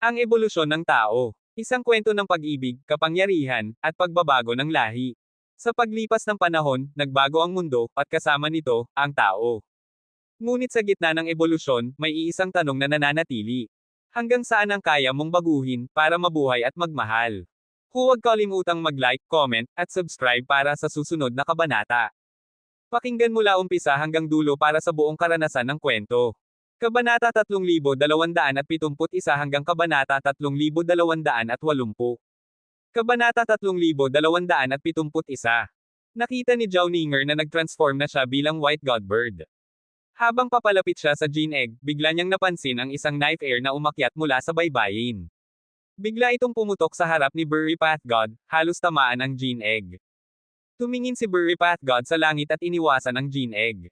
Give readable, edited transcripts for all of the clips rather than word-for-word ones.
Ang ebolusyon ng tao. Isang kwento ng pag-ibig, kapangyarihan, at pagbabago ng lahi. Sa paglipas ng panahon, nagbago ang mundo, at kasama nito, ang tao. Ngunit sa gitna ng ebolusyon, may iisang tanong na nananatili. Hanggang saan ang kaya mong baguhin, para mabuhay at magmahal? Huwag kalimutang mag-like, comment, at subscribe para sa susunod na kabanata. Pakinggan mula umpisa hanggang dulo para sa buong karanasan ng kwento. Kabanata 3271 hanggang Kabanata 3280. Kabanata 3271. Nakita ni Zhao Ninger na nag-transform na siya bilang White Godbird. Habang papalapit siya sa Gene Egg, bigla niyang napansin ang isang knife air na umakyat mula sa baybayin. Bigla itong pumutok sa harap ni Burry Path God, halos tamaan ang Gene Egg. Tumingin si Burry Path God sa langit at iniwasan ang Gene Egg.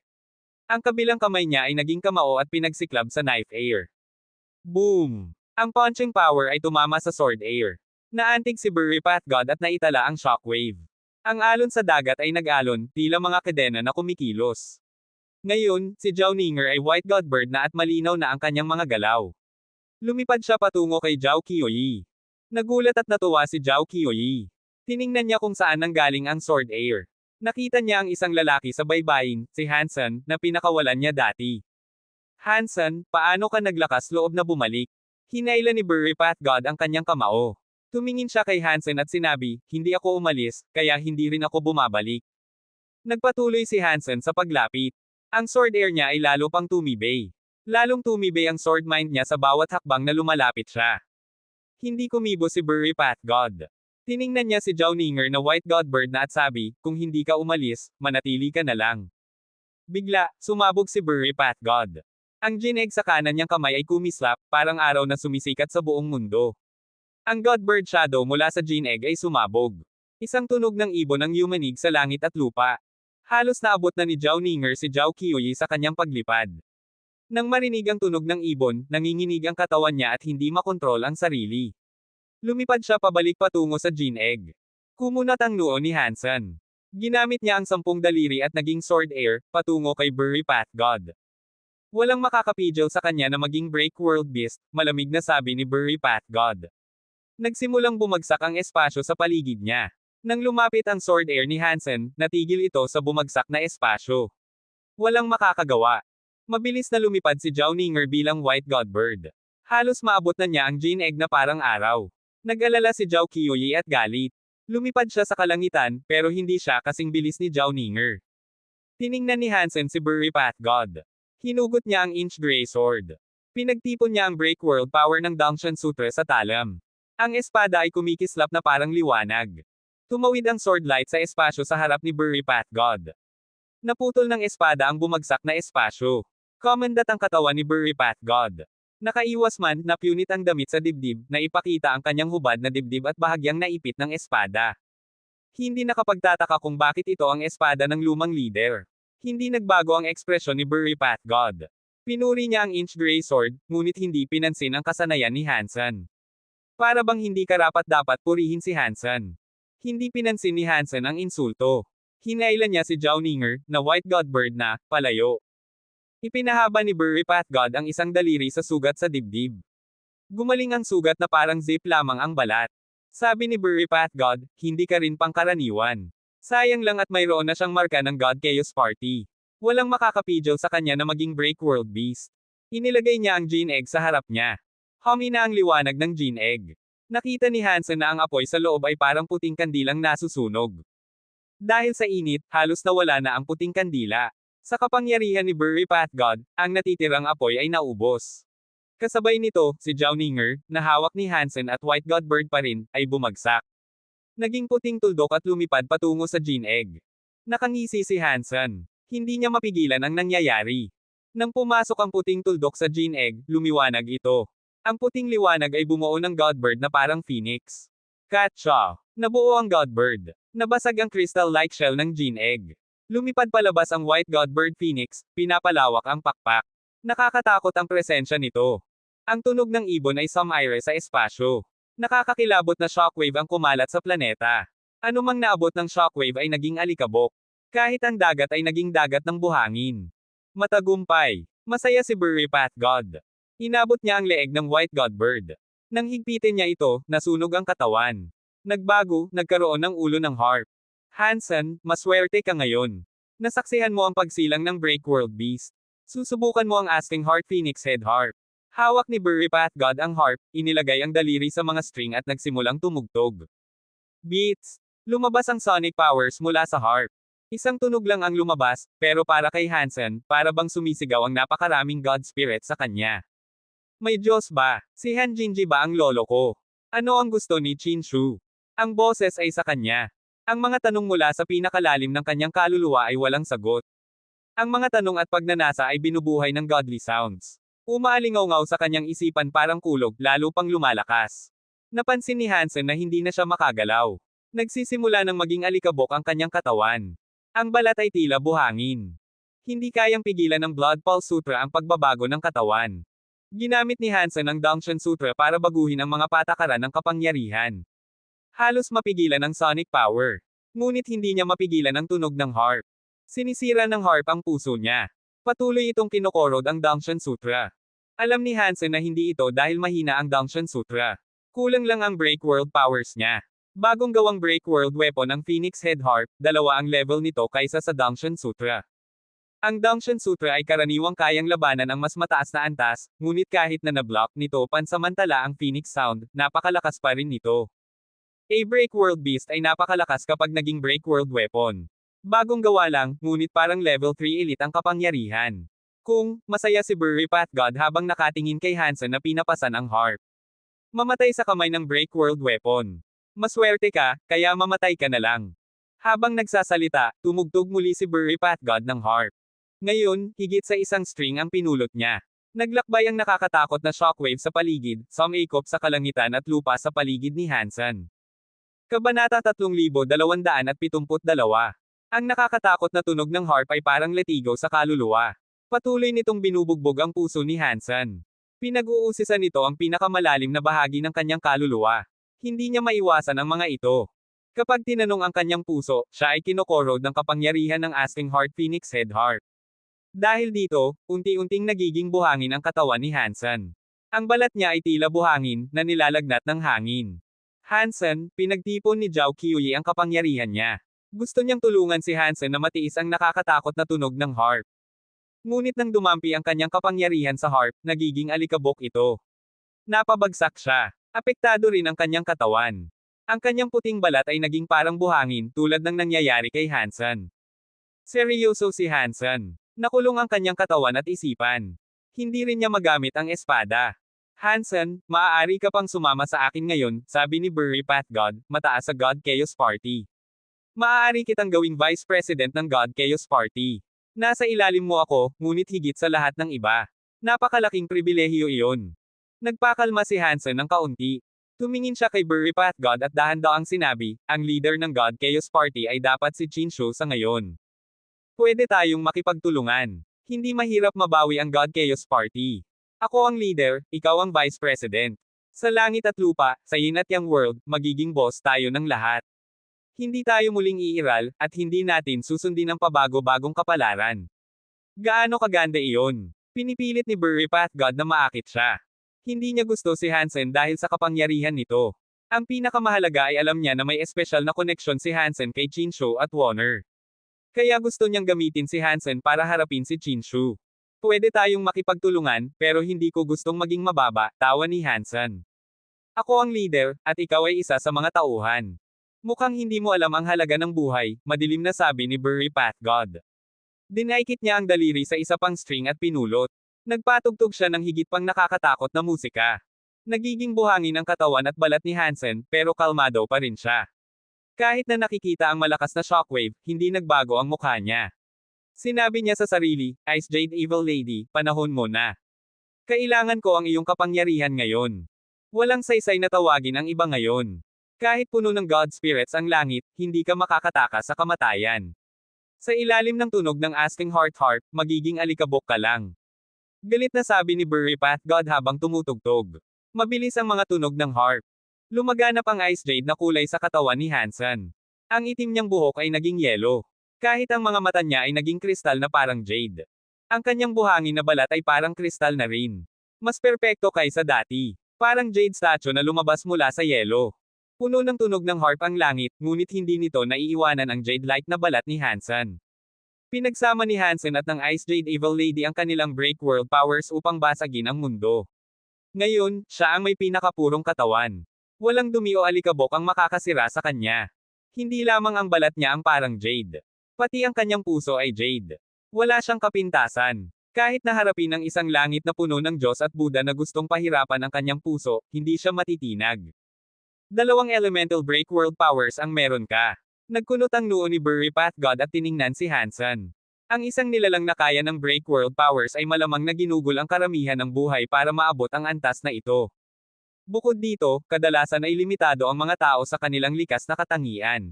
Ang kabilang kamay niya ay naging kamao at pinagsiklab sa knife air. Boom! Ang punching power ay tumama sa sword air. Naantig si Burry Path God at naitala ang shockwave. Ang alon sa dagat ay nag-alon, tila mga kadena na kumikilos. Ngayon, si Zhao Ninger ay White Godbird na at malinaw na ang kanyang mga galaw. Lumipad siya patungo kay Zhao Qiuyi. Nagulat at natuwa si Zhao Qiuyi. Tiningnan niya kung saan nanggaling ang sword air. Nakita niya ang isang lalaki sa baybayin, si Hansen, na pinakawalan niya dati. Hansen, paano ka naglakas loob na bumalik? Hinailan ni Burry Path God ang kanyang kamao. Tumingin siya kay Hansen at sinabi, hindi ako umalis, kaya hindi rin ako bumabalik. Nagpatuloy si Hansen sa paglapit. Ang sword air niya ay lalo pang tumibay. Lalong tumibay ang sword mind niya sa bawat hakbang na lumalapit siya. Hindi kumibo si Burry Path God. Tiningnan niya si Zhao Ninger na White Godbird na at sabi, kung hindi ka umalis, manatili ka na lang. Bigla, sumabog si Burry Path God. Ang Gene Egg sa kanan niyang kamay ay kumislap, parang araw na sumisikat sa buong mundo. Ang Godbird Shadow mula sa Gene Egg ay sumabog. Isang tunog ng ibon ang yumanig sa langit at lupa. Halos naabot na ni Zhao Ninger si Zhao Qiuyi sa kanyang paglipad. Nang marinig ang tunog ng ibon, nanginginig ang katawan niya at hindi makontrol ang sarili. Lumipad siya pabalik patungo sa Gene Egg. Kumunat ang noo ni Hansen. Ginamit niya ang 10 daliri at naging sword air, patungo kay Burry Path God. Walang makakapigil sa kanya na maging Break World Beast, malamig na sabi ni Burry Path God. Nagsimulang bumagsak ang espasyo sa paligid niya. Nang lumapit ang sword air ni Hansen, natigil ito sa bumagsak na espasyo. Walang makakagawa. Mabilis na lumipad si Zhao Ninger bilang White Godbird. Halos maabot na niya ang Gene Egg na parang araw. Nag-alala si Zhao Qiuyi at galit. Lumipad siya sa kalangitan, pero hindi siya kasing bilis ni Zhao Ninger. Tiningnan ni Hansen si Burry Path God. Hinugot niya ang Inch Grey Sword. Pinagtipon niya ang Break World Power ng Dangshan Sutra sa talam. Ang espada ay kumikislap na parang liwanag. Tumawid ang sword light sa espasyo sa harap ni Burry Path God. Naputol ng espada ang bumagsak na espasyo. Kumandat ang katawan ni Burry Path God. Nakaiwas man, napunit ang damit sa dibdib, na ipakita ang kanyang hubad na dibdib at bahagyang naipit ng espada. Hindi nakapagtataka kung bakit ito ang espada ng lumang leader. Hindi nagbago ang ekspresyon ni Burry Path God. Pinuri niya ang Inch Grey Sword, ngunit hindi pinansin ang kasanayan ni Hansen. Para bang hindi karapat-dapat purihin si Hansen. Hindi pinansin ni Hansen ang insulto. Hinailan niya si Zhao Ninger, na White Godbird na, palayo. Ipinahaba ni Burry Path God ang isang daliri sa sugat sa dibdib. Gumaling ang sugat na parang zip lamang ang balat. Sabi ni Burry Path God, hindi ka rin pangkaraniwan. Sayang lang at mayroon na siyang marka ng God Chaos Party. Walang makakapigil sa kanya na maging Break World Beast. Inilagay niya ang Gene Egg sa harap niya. Humina ang liwanag ng Gene Egg. Nakita ni Hansen na ang apoy sa loob ay parang puting kandilang nasusunog. Dahil sa init, halos nawala na ang puting kandila. Sa kapangyarihan ni Burry Path God, ang natitirang apoy ay naubos. Kasabay nito, si Zhao Ninger, na hawak ni Hansen at White Godbird pa rin, ay bumagsak. Naging puting tuldok at lumipad patungo sa Gene Egg. Nakangisi si Hansen. Hindi niya mapigilan ang nangyayari. Nang pumasok ang puting tuldok sa Gene Egg, lumiwanag ito. Ang puting liwanag ay bumuo ng Godbird na parang phoenix. Katcha! Nabuo ang Godbird. Nabasag ang crystal-like shell ng Gene Egg. Lumipad palabas ang White Godbird Phoenix, pinapalawak ang pakpak. Nakakatakot ang presensya nito. Ang tunog ng ibon ay sumaire sa espasyo. Nakakakilabot na shockwave ang kumalat sa planeta. Anumang naabot ng shockwave ay naging alikabok. Kahit ang dagat ay naging dagat ng buhangin. Matagumpay. Masaya si Burry Path God. Inabot niya ang leeg ng White Godbird. Nang higpitin niya ito, nasunog ang katawan. Nagbago, nagkaroon ng ulo ng harp. Hansen, maswerte ka ngayon. Nasaksihan mo ang pagsilang ng Breakworld Beast. Susubukan mo ang Asking Heart Phoenix Head Harp. Hawak ni Burry Pathgod ang harp, inilagay ang daliri sa mga string at nagsimulang tumugtog. Beats! Lumabas ang sonic powers mula sa harp. Isang tunog lang ang lumabas, pero para kay Hansen, para bang sumisigaw ang napakaraming God Spirit sa kanya. May Diyos ba? Si Han Jinji ba ang lolo ko? Ano ang gusto ni Chinshu? Ang boses ay sa kanya. Ang mga tanong mula sa pinakalalim ng kanyang kaluluwa ay walang sagot. Ang mga tanong at pagnanasa ay binubuhay ng godly sounds. Umaalingaw-ngaw sa kanyang isipan parang kulog, lalo pang lumalakas. Napansin ni Hansen na hindi na siya makagalaw. Nagsisimula ng maging alikabok ang kanyang katawan. Ang balat ay tila buhangin. Hindi kayang pigilan ng Blood Pulse Sutra ang pagbabago ng katawan. Ginamit ni Hansen ang Dangshan Sutra para baguhin ang mga patakaran ng kapangyarihan. Halos mapigilan ang sonic power. Ngunit hindi niya mapigilan ang tunog ng harp. Sinisira ng harp ang puso niya. Patuloy itong kinokorod ang Dangshan Sutra. Alam ni Hansen na hindi ito dahil mahina ang Dangshan Sutra. Kulang lang ang Breakworld powers niya. Bagong gawang Breakworld weapon ang Phoenix Head Harp, dalawa ang level nito kaysa sa Dangshan Sutra. Ang Dangshan Sutra ay karaniwang kayang labanan ang mas mataas na antas, ngunit kahit na na-block nito pansamantala ang Phoenix Sound, napakalakas pa rin nito. A Breakworld Beast ay napakalakas kapag naging Breakworld weapon. Bagong gawa lang, ngunit parang level 3 elite ang kapangyarihan. Masaya si Burry Pathgod habang nakatingin kay Hansen na pinapasan ang harp. Mamatay sa kamay ng Breakworld weapon. Maswerte ka, kaya mamatay ka na lang. Habang nagsasalita, tumugtog muli si Burry Pathgod ng harp. Ngayon, higit sa isang string ang pinulot niya. Naglakbay ang nakakatakot na shockwave sa paligid, sumikop sa kalangitan at lupa sa paligid ni Hansen. Kabanata 3272. Ang nakakatakot na tunog ng harp ay parang letigo sa kaluluwa. Patuloy nitong binubugbog ang puso ni Hansen. Pinag-uusisan nito ang pinakamalalim na bahagi ng kanyang kaluluwa. Hindi niya maiwasan ang mga ito. Kapag tinanong ang kanyang puso, siya ay kinokorod ng kapangyarihan ng Asking Heart Phoenix Head Harp. Dahil dito, unti-unting nagiging buhangin ang katawan ni Hansen. Ang balat niya ay tila buhangin, na nilalagnat ng hangin. Hansen, pinagtipon ni Zhao Qiuyi ang kapangyarihan niya. Gusto niyang tulungan si Hansen na matiis ang nakakatakot na tunog ng harp. Ngunit nang dumampi ang kanyang kapangyarihan sa harp, nagiging alikabok ito. Napabagsak siya. Apektado rin ang kanyang katawan. Ang kanyang puting balat ay naging parang buhangin, tulad ng nangyayari kay Hansen. Seryoso si Hansen. Nakulong ang kanyang katawan at isipan. Hindi rin niya magamit ang espada. Hansen, maaari ka pang sumama sa akin ngayon, sabi ni Burry Pathgod, mataas sa God Chaos Party. Maaari kitang gawing Vice President ng God Chaos Party. Nasa ilalim mo ako, ngunit higit sa lahat ng iba. Napakalaking pribilehiyo iyon. Nagpakalma si Hansen ng kaunti. Tumingin siya kay Burry Pathgod at dahan-dahang sinabi, ang leader ng God Chaos Party ay dapat si Chinshu sa ngayon. Pwede tayong makipagtulungan. Hindi mahirap mabawi ang God Chaos Party. Ako ang leader, ikaw ang Vice President. Sa langit at lupa, sa yin at yang world, magiging boss tayo ng lahat. Hindi tayo muling iiral, at hindi natin susundin ang pabago-bagong kapalaran. Gaano kaganda iyon? Pinipilit ni Burry Pathgod na maakit siya. Hindi niya gusto si Hansen dahil sa kapangyarihan nito. Ang pinakamahalaga ay alam niya na may espesyal na koneksyon si Hansen kay Chinshu at Warner. Kaya gusto niyang gamitin si Hansen para harapin si Chinshu. Pwede tayong makipagtulungan, pero hindi ko gustong maging mababa, tawa ni Hansen. Ako ang leader, at ikaw ay isa sa mga tauhan. Mukhang hindi mo alam ang halaga ng buhay, madilim na sabi ni Burry Pathgod. Dinaikit niya ang daliri sa isa pang string at pinulot. Nagpatugtog siya ng higit pang nakakatakot na musika. Nagiging buhangin ang katawan at balat ni Hansen, pero kalmado pa rin siya. Kahit na nakikita ang malakas na shockwave, hindi nagbago ang mukha niya. Sinabi niya sa sarili, Ice Jade Evil Lady, panahon mo na. Kailangan ko ang iyong kapangyarihan ngayon. Walang saysay na tawagin ang iba ngayon. Kahit puno ng God Spirits ang langit, hindi ka makakatakas sa kamatayan. Sa ilalim ng tunog ng Asking Heart Harp, magiging alikabok ka lang. Galit na sabi ni Burry Pathgod habang tumutugtog. Mabilis ang mga tunog ng harp. Lumaganap ang Ice Jade na kulay sa katawan ni Hansen. Ang itim niyang buhok ay naging yelo. Kahit ang mga mata niya ay naging kristal na parang jade. Ang kanyang buhangin na balat ay parang kristal na rin. Mas perpekto kaysa dati. Parang jade statue na lumabas mula sa yelo. Puno ng tunog ng harp ang langit, ngunit hindi nito naiiwanan ang jade-like na balat ni Hansen. Pinagsama ni Hansen at ng Ice Jade Evil Lady ang kanilang break world powers upang basagin ang mundo. Ngayon, siya ang may pinakapurong katawan. Walang dumi o alikabok ang makakasira sa kanya. Hindi lamang ang balat niya ang parang jade. Pati ang kanyang puso ay jade. Wala siyang kapintasan. Kahit naharapin ang isang langit na puno ng Diyos at Buddha na gustong pahirapan ang kanyang puso, hindi siya matitinag. Dalawang elemental break world powers ang meron ka. Nagkunot ang noo ni Burry Pathgod at tiningnan si Hansen. Ang isang nilalang na kaya ng break world powers ay malamang na ginugol ang karamihan ng buhay para maabot ang antas na ito. Bukod dito, kadalasan ay limitado ang mga tao sa kanilang likas na katangian.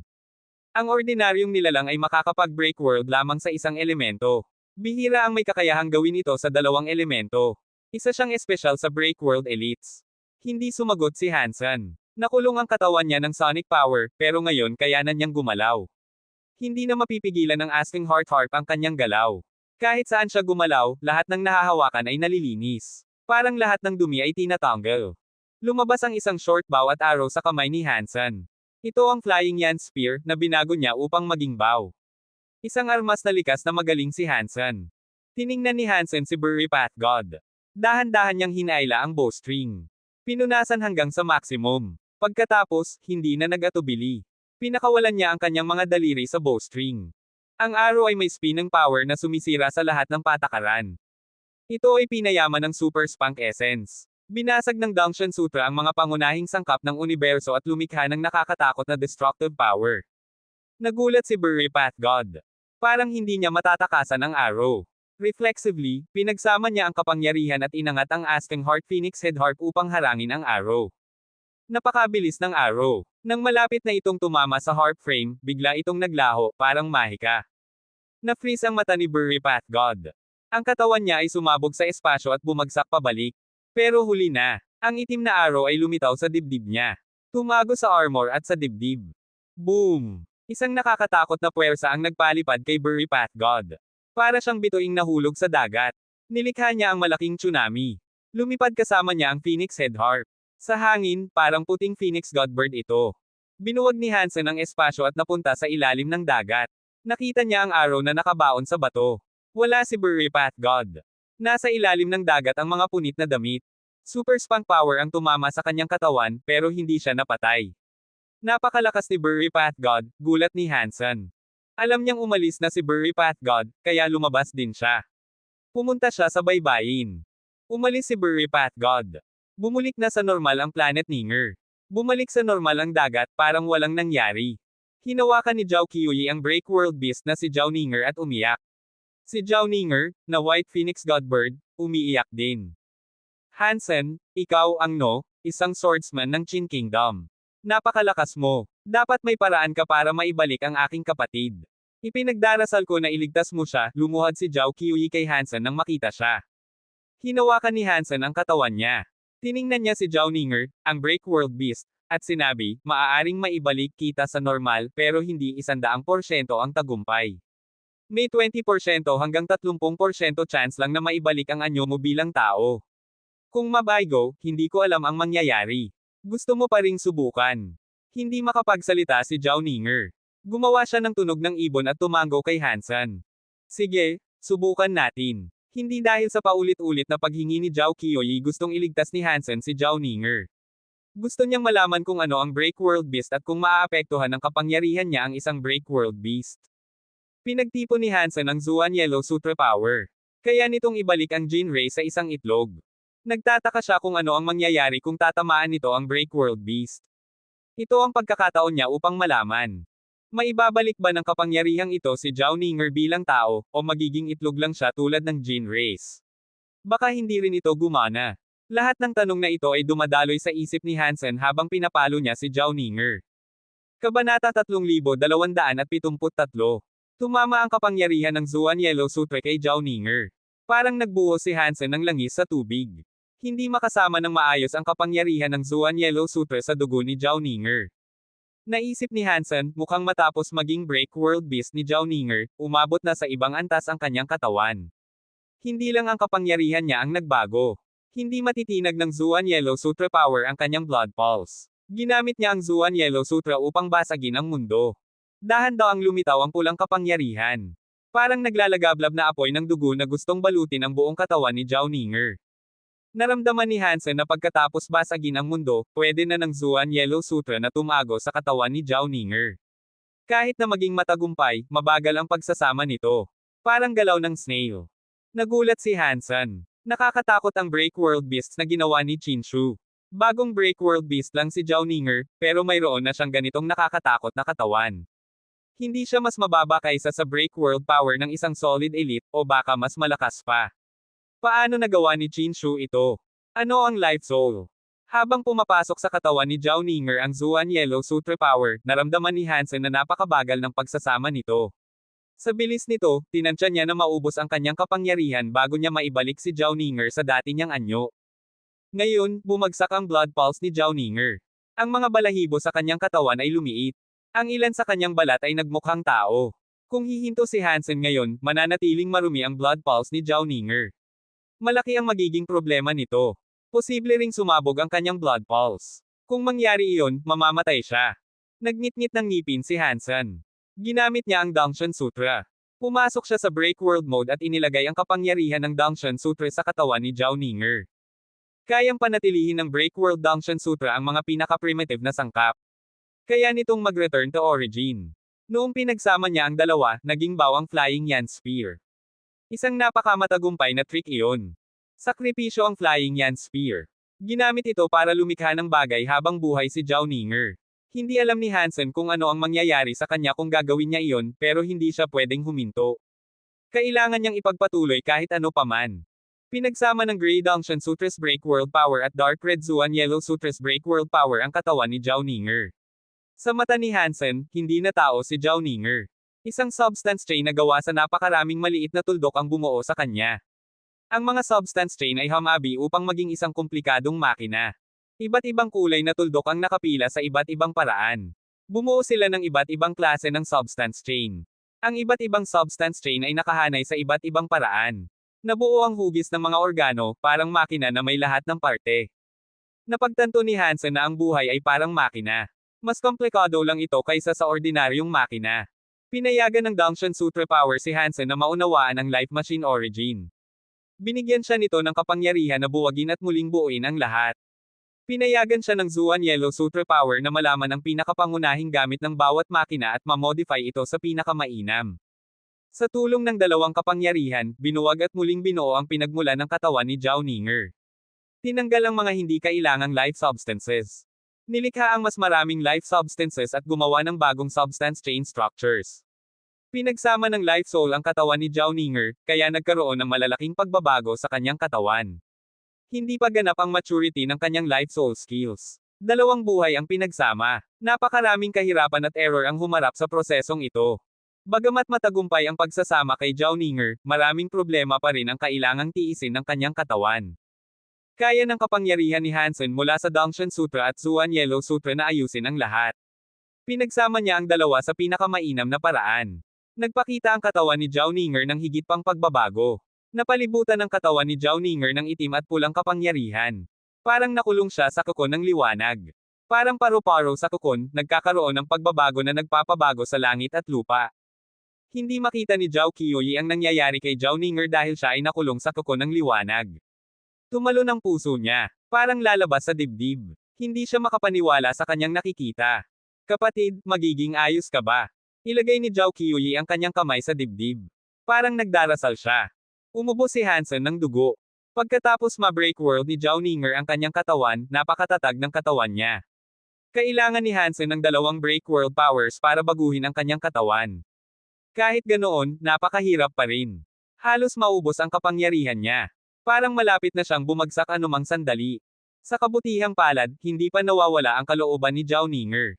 Ang ordinaryong nilalang ay makakapag-break world lamang sa isang elemento. Bihira ang may kakayahang gawin ito sa dalawang elemento. Isa siyang espesyal sa break world elites. Hindi sumagot si Hansen. Nakulong ang katawan niya ng sonic power, pero ngayon kayanan niyang gumalaw. Hindi na mapipigilan ng Asking Heart Harp ang kanyang galaw. Kahit saan siya gumalaw, lahat ng nahahawakan ay nalilinis. Parang lahat ng dumi ay tinatanggal. Lumabas ang isang short bow at arrow sa kamay ni Hansen. Ito ang Flying Yan Spear na binago niya upang maging bow. Isang armas na likas na magaling si Hansen. Tiningnan ni Hansen si Burry Pathgod. Dahan-dahan niyang hinaila ang bowstring. Pinunasan hanggang sa maximum. Pagkatapos, hindi na nag-atubili. Pinakawalan niya ang kanyang mga daliri sa bowstring. Ang arrow ay may spinning power na sumisira sa lahat ng patakaran. Ito ay pinayaman ng Super Spunk Essence. Binasag ng Dangshan Sutra ang mga pangunahing sangkap ng universo at lumikha ng nakakatakot na destructive power. Nagulat si Burry Pathgod. Parang hindi niya matatakasan ang arrow. Reflexively, pinagsama niya ang kapangyarihan at inangat ang Asking Heart Phoenix Head Harp upang harangin ang arrow. Napakabilis ng arrow. Nang malapit na itong tumama sa harp frame, bigla itong naglaho, parang mahika. Na-freeze ang mata ni Burry Pathgod. Ang katawan niya ay sumabog sa espasyo at bumagsak pabalik. Pero huli na. Ang itim na arrow ay lumitaw sa dibdib niya. Tumago sa armor at sa dibdib. Boom! Isang nakakatakot na puwersa ang nagpalipad kay Burry Pathgod. Para siyang bituing nahulog sa dagat. Nilikha niya ang malaking tsunami. Lumipad kasama niya ang Phoenix Head Harp. Sa hangin, parang puting Phoenix Godbird ito. Binuwag ni Hansen ang espasyo at napunta sa ilalim ng dagat. Nakita niya ang arrow na nakabaon sa bato. Wala si Burry Pathgod. Nasa ilalim ng dagat ang mga punit na damit. Super Spunk Power ang tumama sa kanyang katawan, pero hindi siya napatay. Napakalakas ni Burry Pathgod, gulat ni Hansen. Alam niyang umalis na si Burry Pathgod, kaya lumabas din siya. Pumunta siya sa baybayin. Umalis si Burry Pathgod. Bumulik na sa normal ang Planet Ninger. Bumalik sa normal ang dagat, parang walang nangyari. Hinawakan ni Zhao Qiuyi ang Break World Beast na si Zhao Ninger at umiyak. Si Zhao Ninger, na White Phoenix Godbird, umiiyak din. Hansen, ikaw ang isang swordsman ng Qin Kingdom. Napakalakas mo. Dapat may paraan ka para maibalik ang aking kapatid. Ipinagdarasal ko na iligtas mo siya, lumuhad si Zhao Qiuyi kay Hansen nang makita siya. Hinawakan ni Hansen ang katawan niya. Tiningnan niya si Zhao Ninger, ang Break World Beast, at sinabi, maaaring maibalik kita sa normal pero hindi 100% ang tagumpay. May 20% hanggang 30% chance lang na maibalik ang anyo mo bilang tao. Kung mabaygo, hindi ko alam ang mangyayari. Gusto mo pa ring subukan. Hindi makapagsalita si Zhao Ninger. Gumawa siya ng tunog ng ibon at tumango kay Hansen. Sige, subukan natin. Hindi dahil sa paulit-ulit na paghingi ni Zhao Qiuyi gustong iligtas ni Hansen si Zhao Ninger. Gusto niyang malaman kung ano ang Break World Beast at kung maaapektuhan ng kapangyarihan niya ang isang Break World Beast. Pinagtipon ni Hansen ang Zuan Yellow Sutra Power. Kaya nitong ibalik ang Jin Ray sa isang itlog. Nagtataka siya kung ano ang mangyayari kung tatamaan nito ang Break World Beast. Ito ang pagkakataon niya upang malaman. Maibabalik ba ng kapangyarihang ito si Zhao Ninger bilang tao, o magiging itlog lang siya tulad ng Jin Race? Baka hindi rin ito gumana. Lahat ng tanong na ito ay dumadaloy sa isip ni Hansen habang pinapalo niya si Zhao Ninger. Kabanata 3273. Tumama ang kapangyarihan ng Zuan Yellow Sutra kay Zhao Ninger. Parang nagbuhos si Hansen ng langis sa tubig. Hindi makasama ng maayos ang kapangyarihan ng Zuan Yellow Sutra sa dugo ni Zhao Ninger. Naisip ni Hansen, mukhang matapos maging Break World Beast ni Zhao Ninger, umabot na sa ibang antas ang kanyang katawan. Hindi lang ang kapangyarihan niya ang nagbago. Hindi matitinag ng Zuan Yellow Sutra power ang kanyang blood pulse. Ginamit niya ang Zuan Yellow Sutra upang basagin ang mundo. Dahan-dahang lumitaw ang pulang kapangyarihan. Parang naglalagablab na apoy ng dugo na gustong balutin ang buong katawan ni Zhao Ninger. Naramdaman ni Hansen na pagkatapos basagin ang mundo, pwede na ng Zuan Yellow Sutra na tumago sa katawan ni Zhao Ninger. Kahit na maging matagumpay, mabagal ang pagsasama nito. Parang galaw ng snail. Nagulat si Hansen. Nakakatakot ang Break World Beasts na ginawa ni Chinshu. Bagong Break World Beast lang si Zhao Ninger, pero mayroon na siyang ganitong nakakatakot na katawan. Hindi siya mas mababa kaysa sa Break World power ng isang solid elite, o baka mas malakas pa. Paano nagawa ni Chinshu ito? Ano ang Life Soul? Habang pumapasok sa katawan ni Zhao Ninger ang Zuan Yellow Sutra power, naramdaman ni Hansen na napakabagal ng pagsasama nito. Sa bilis nito, tinansya niya na maubos ang kanyang kapangyarihan bago niya maibalik si Zhao Ninger sa dati niyang anyo. Ngayon, bumagsak ang blood pulse ni Zhao Ninger. Ang mga balahibo sa kanyang katawan ay lumiit. Ang ilan sa kanyang balat ay nagmukhang tao. Kung hihinto si Hansen ngayon, mananatiling marumi ang blood pulse ni Zhao Ninger. Malaki ang magiging problema nito. Posible ring sumabog ang kanyang blood pulse. Kung mangyari iyon, mamamatay siya. Nagngit-ngit ng ngipin si Hansen. Ginamit niya ang Dangshan Sutra. Pumasok siya sa Break World mode at inilagay ang kapangyarihan ng Dangshan Sutra sa katawan ni Zhao Ninger. Kayang panatilihin ng Break World Dangshan Sutra ang mga pinaka-primitive na sangkap. Kaya nitong mag-return to origin. Noong pinagsama niya ang dalawa, naging bawang Flying Yan Spear. Isang napakamatagumpay na trick iyon. Sakripisyo ang Flying Yan Spear. Ginamit ito para lumikha ng bagay habang buhay si Zhao Ninger. Hindi alam ni Hansen kung ano ang mangyayari sa kanya kung gagawin niya iyon, pero hindi siya pwedeng huminto. Kailangan niyang ipagpatuloy kahit ano paman. Pinagsama ng Grey Dangshan Sutra's Break World Power at Dark Red Zuan Yellow Sutra's Break World Power ang katawan ni Zhao Ninger. Sa mata ni Hansen, hindi na tao si Zhao Ninger. Isang substance chain na gawa sa napakaraming maliit na tuldok ang bumuo sa kanya. Ang mga substance chain ay hamabi upang maging isang komplikadong makina. Iba't ibang kulay na tuldok ang nakapila sa iba't ibang paraan. Bumuo sila ng iba't ibang klase ng substance chain. Ang iba't ibang substance chain ay nakahanay sa iba't ibang paraan. Nabuo ang hugis ng mga organo, parang makina na may lahat ng parte. Napagtanto ni Hansen na ang buhay ay parang makina. Mas komplikado lang ito kaysa sa ordinaryong makina. Pinayagan ng Dangshan Sutra power si Hansen na maunawaan ang life machine origin. Binigyan siya nito ng kapangyarihan na buwagin at muling buuin ang lahat. Pinayagan siya ng Zuan Yellow Sutra power na malaman ang pinakapangunahing gamit ng bawat makina at ma-modify ito sa pinakamainam. Sa tulong ng dalawang kapangyarihan, binuwag at muling binuo ang pinagmulan ng katawan ni Zhao Ninger. Tinanggal ang mga hindi kailangang life substances. Nilikha ang mas maraming life substances at gumawa ng bagong substance chain structures. Pinagsama ng life soul ang katawan ni Zhao Ninger, kaya nagkaroon ng malalaking pagbabago sa kanyang katawan. Hindi pa ganap ang maturity ng kanyang life soul skills. Dalawang buhay ang pinagsama. Napakaraming kahirapan at error ang humarap sa prosesong ito. Bagamat matagumpay ang pagsasama kay Zhao Ninger, maraming problema pa rin ang kailangang tiisin ng kanyang katawan. Kaya ng kapangyarihan ni Hansen mula sa Dangshan Sutra at Zuan Yellow Sutra na ayusin ang lahat. Pinagsama niya ang dalawa sa pinakamainam na paraan. Nagpakita ang katawan ni Zhao Ninger ng higit pang pagbabago. Napalibutan ang katawan ni Zhao Ninger ng itim at pulang kapangyarihan. Parang nakulong siya sa kokon ng liwanag. Parang paru-paro sa kokon, nagkakaroon ng pagbabago na nagpapabago sa langit at lupa. Hindi makita ni Zhao Qiuyi ang nangyayari kay Zhao Ninger dahil siya ay nakulong sa kokon ng liwanag. Tumalo ng puso niya. Parang lalabas sa dibdib. Hindi siya makapaniwala sa kanyang nakikita. Kapatid, magiging ayos ka ba? Ilagay ni Zhao Qiuyi ang kanyang kamay sa dibdib. Parang nagdarasal siya. Umubo si Hansen ng dugo. Pagkatapos ma-break world ni Zhao Ninger ang kanyang katawan, napakatatag ng katawan niya. Kailangan ni Hansen ng dalawang break world powers para baguhin ang kanyang katawan. Kahit ganoon, napakahirap pa rin. Halos maubos ang kapangyarihan niya. Parang malapit na siyang bumagsak anumang sandali. Sa kabutihang palad, hindi pa nawawala ang kalooban ni Zhao Ninger.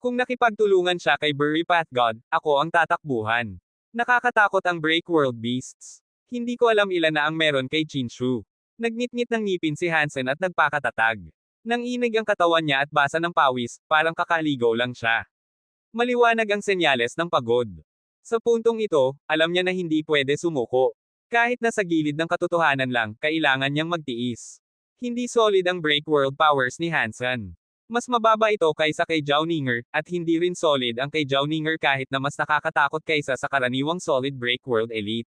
Kung nakipagtulungan siya kay Bury Path God, ako ang tatakbuhan. Nakakatakot ang Break World Beasts. Hindi ko alam ilan na ang meron kay Chinshu. Nagngit-ngit ng ngipin si Hansen at nagpakatatag. Nanginig ang katawan niya at basa ng pawis, parang kakaligo lang siya. Maliwanag ang senyales ng pagod. Sa puntong ito, alam niya na hindi pwede sumuko. Kahit nasa gilid ng katotohanan lang, kailangan niyang magtiis. Hindi solid ang break world powers ni Hansen. Mas mababa ito kaysa kay Zhao Ninger, at hindi rin solid ang kay Zhao Ninger kahit na mas nakakatakot kaysa sa karaniwang solid break world elite.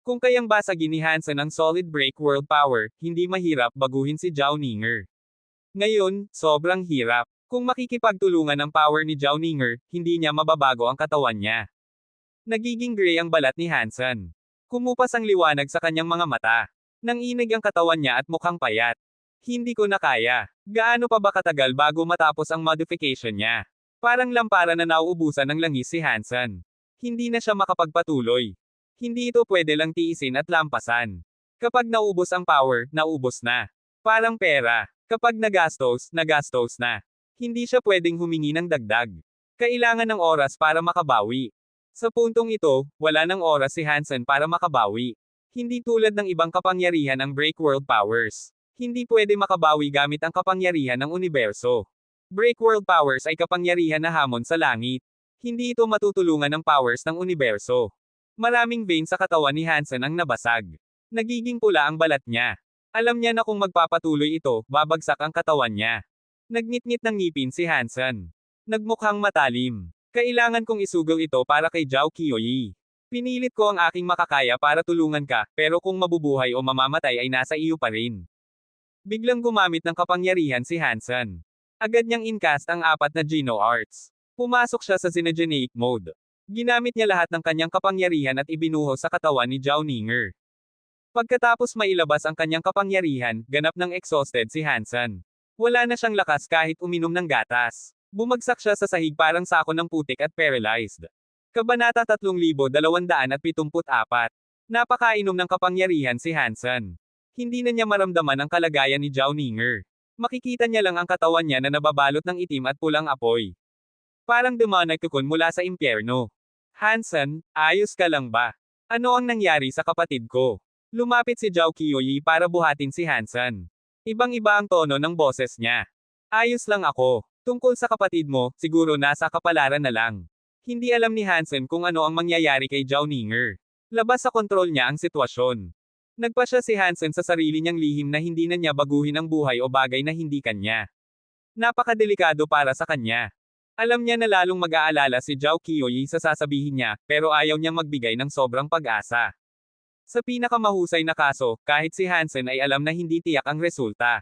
Kung kayang basagin ni Hansen ang solid break world power, hindi mahirap baguhin si Zhao Ninger. Ngayon, sobrang hirap. Kung makikipagtulungan ang power ni Zhao Ninger, hindi niya mababago ang katawan niya. Nagiging gray ang balat ni Hansen. Kumupas ang liwanag sa kanyang mga mata. Nanginig ang katawan niya at mukhang payat. Hindi ko na kaya. Gaano pa ba katagal bago matapos ang modification niya? Parang lampara na nauubusan ng langis si Hansen. Hindi na siya makapagpatuloy. Hindi ito pwede lang tiisin at lampasan. Kapag naubos ang power, naubos na. Parang pera. Kapag nagastos, nagastos na. Hindi siya pwedeng humingi ng dagdag. Kailangan ng oras para makabawi. Sa puntong ito, wala ng oras si Hansen para makabawi. Hindi tulad ng ibang kapangyarihan ng break world powers. Hindi pwede makabawi gamit ang kapangyarihan ng universo. Break world powers ay kapangyarihan na hamon sa langit. Hindi ito matutulungan ng powers ng universo. Maraming vein sa katawan ni Hansen ang nabasag. Nagiging pula ang balat niya. Alam niya na kung magpapatuloy ito, babagsak ang katawan niya. Nagngit-ngit ng ngipin si Hansen. Nagmukhang matalim. Kailangan kong isugaw ito para kay Zhao Qiuyi. Pinilit ko ang aking makakaya para tulungan ka, pero kung mabubuhay o mamamatay ay nasa iyo pa rin. Biglang gumamit ng kapangyarihan si Hansen. Agad niyang incast ang 4 na Geno Arts. Pumasok siya sa Xenogeneic mode. Ginamit niya lahat ng kanyang kapangyarihan at ibinuhos sa katawan ni Zhao Ninger. Pagkatapos mailabas ang kanyang kapangyarihan, ganap ng exhausted si Hansen. Wala na siyang lakas kahit uminom ng gatas. Bumagsak siya sa sahig parang sako ng putik at paralyzed. Kabanata 3274. Napakainom ng kapangyarihan si Hansen. Hindi na niya maramdaman ang kalagayan ni Zhao Ninger. Makikita niya lang ang katawan niya na nababalot ng itim at pulang apoy. Parang demonic cocoon mula sa impyerno. Hansen, ayos ka lang ba? Ano ang nangyari sa kapatid ko? Lumapit si Zhao Qiuyi para buhatin si Hansen. Ibang-iba ang tono ng boses niya. Ayos lang ako. Tungkol sa kapatid mo, siguro nasa kapalaran na lang. Hindi alam ni Hansen kung ano ang mangyayari kay Zhao Ninger. Labas sa kontrol niya ang sitwasyon. Nagpasya si Hansen sa sarili niyang lihim na hindi na niya baguhin ang buhay o bagay na hindi kanya. Napakadelikado para sa kanya. Alam niya na lalong mag-aalala si Zhao Qiuyi sa sasabihin niya, pero ayaw niyang magbigay ng sobrang pag-asa. Sa pinakamahusay na kaso, kahit si Hansen ay alam na hindi tiyak ang resulta.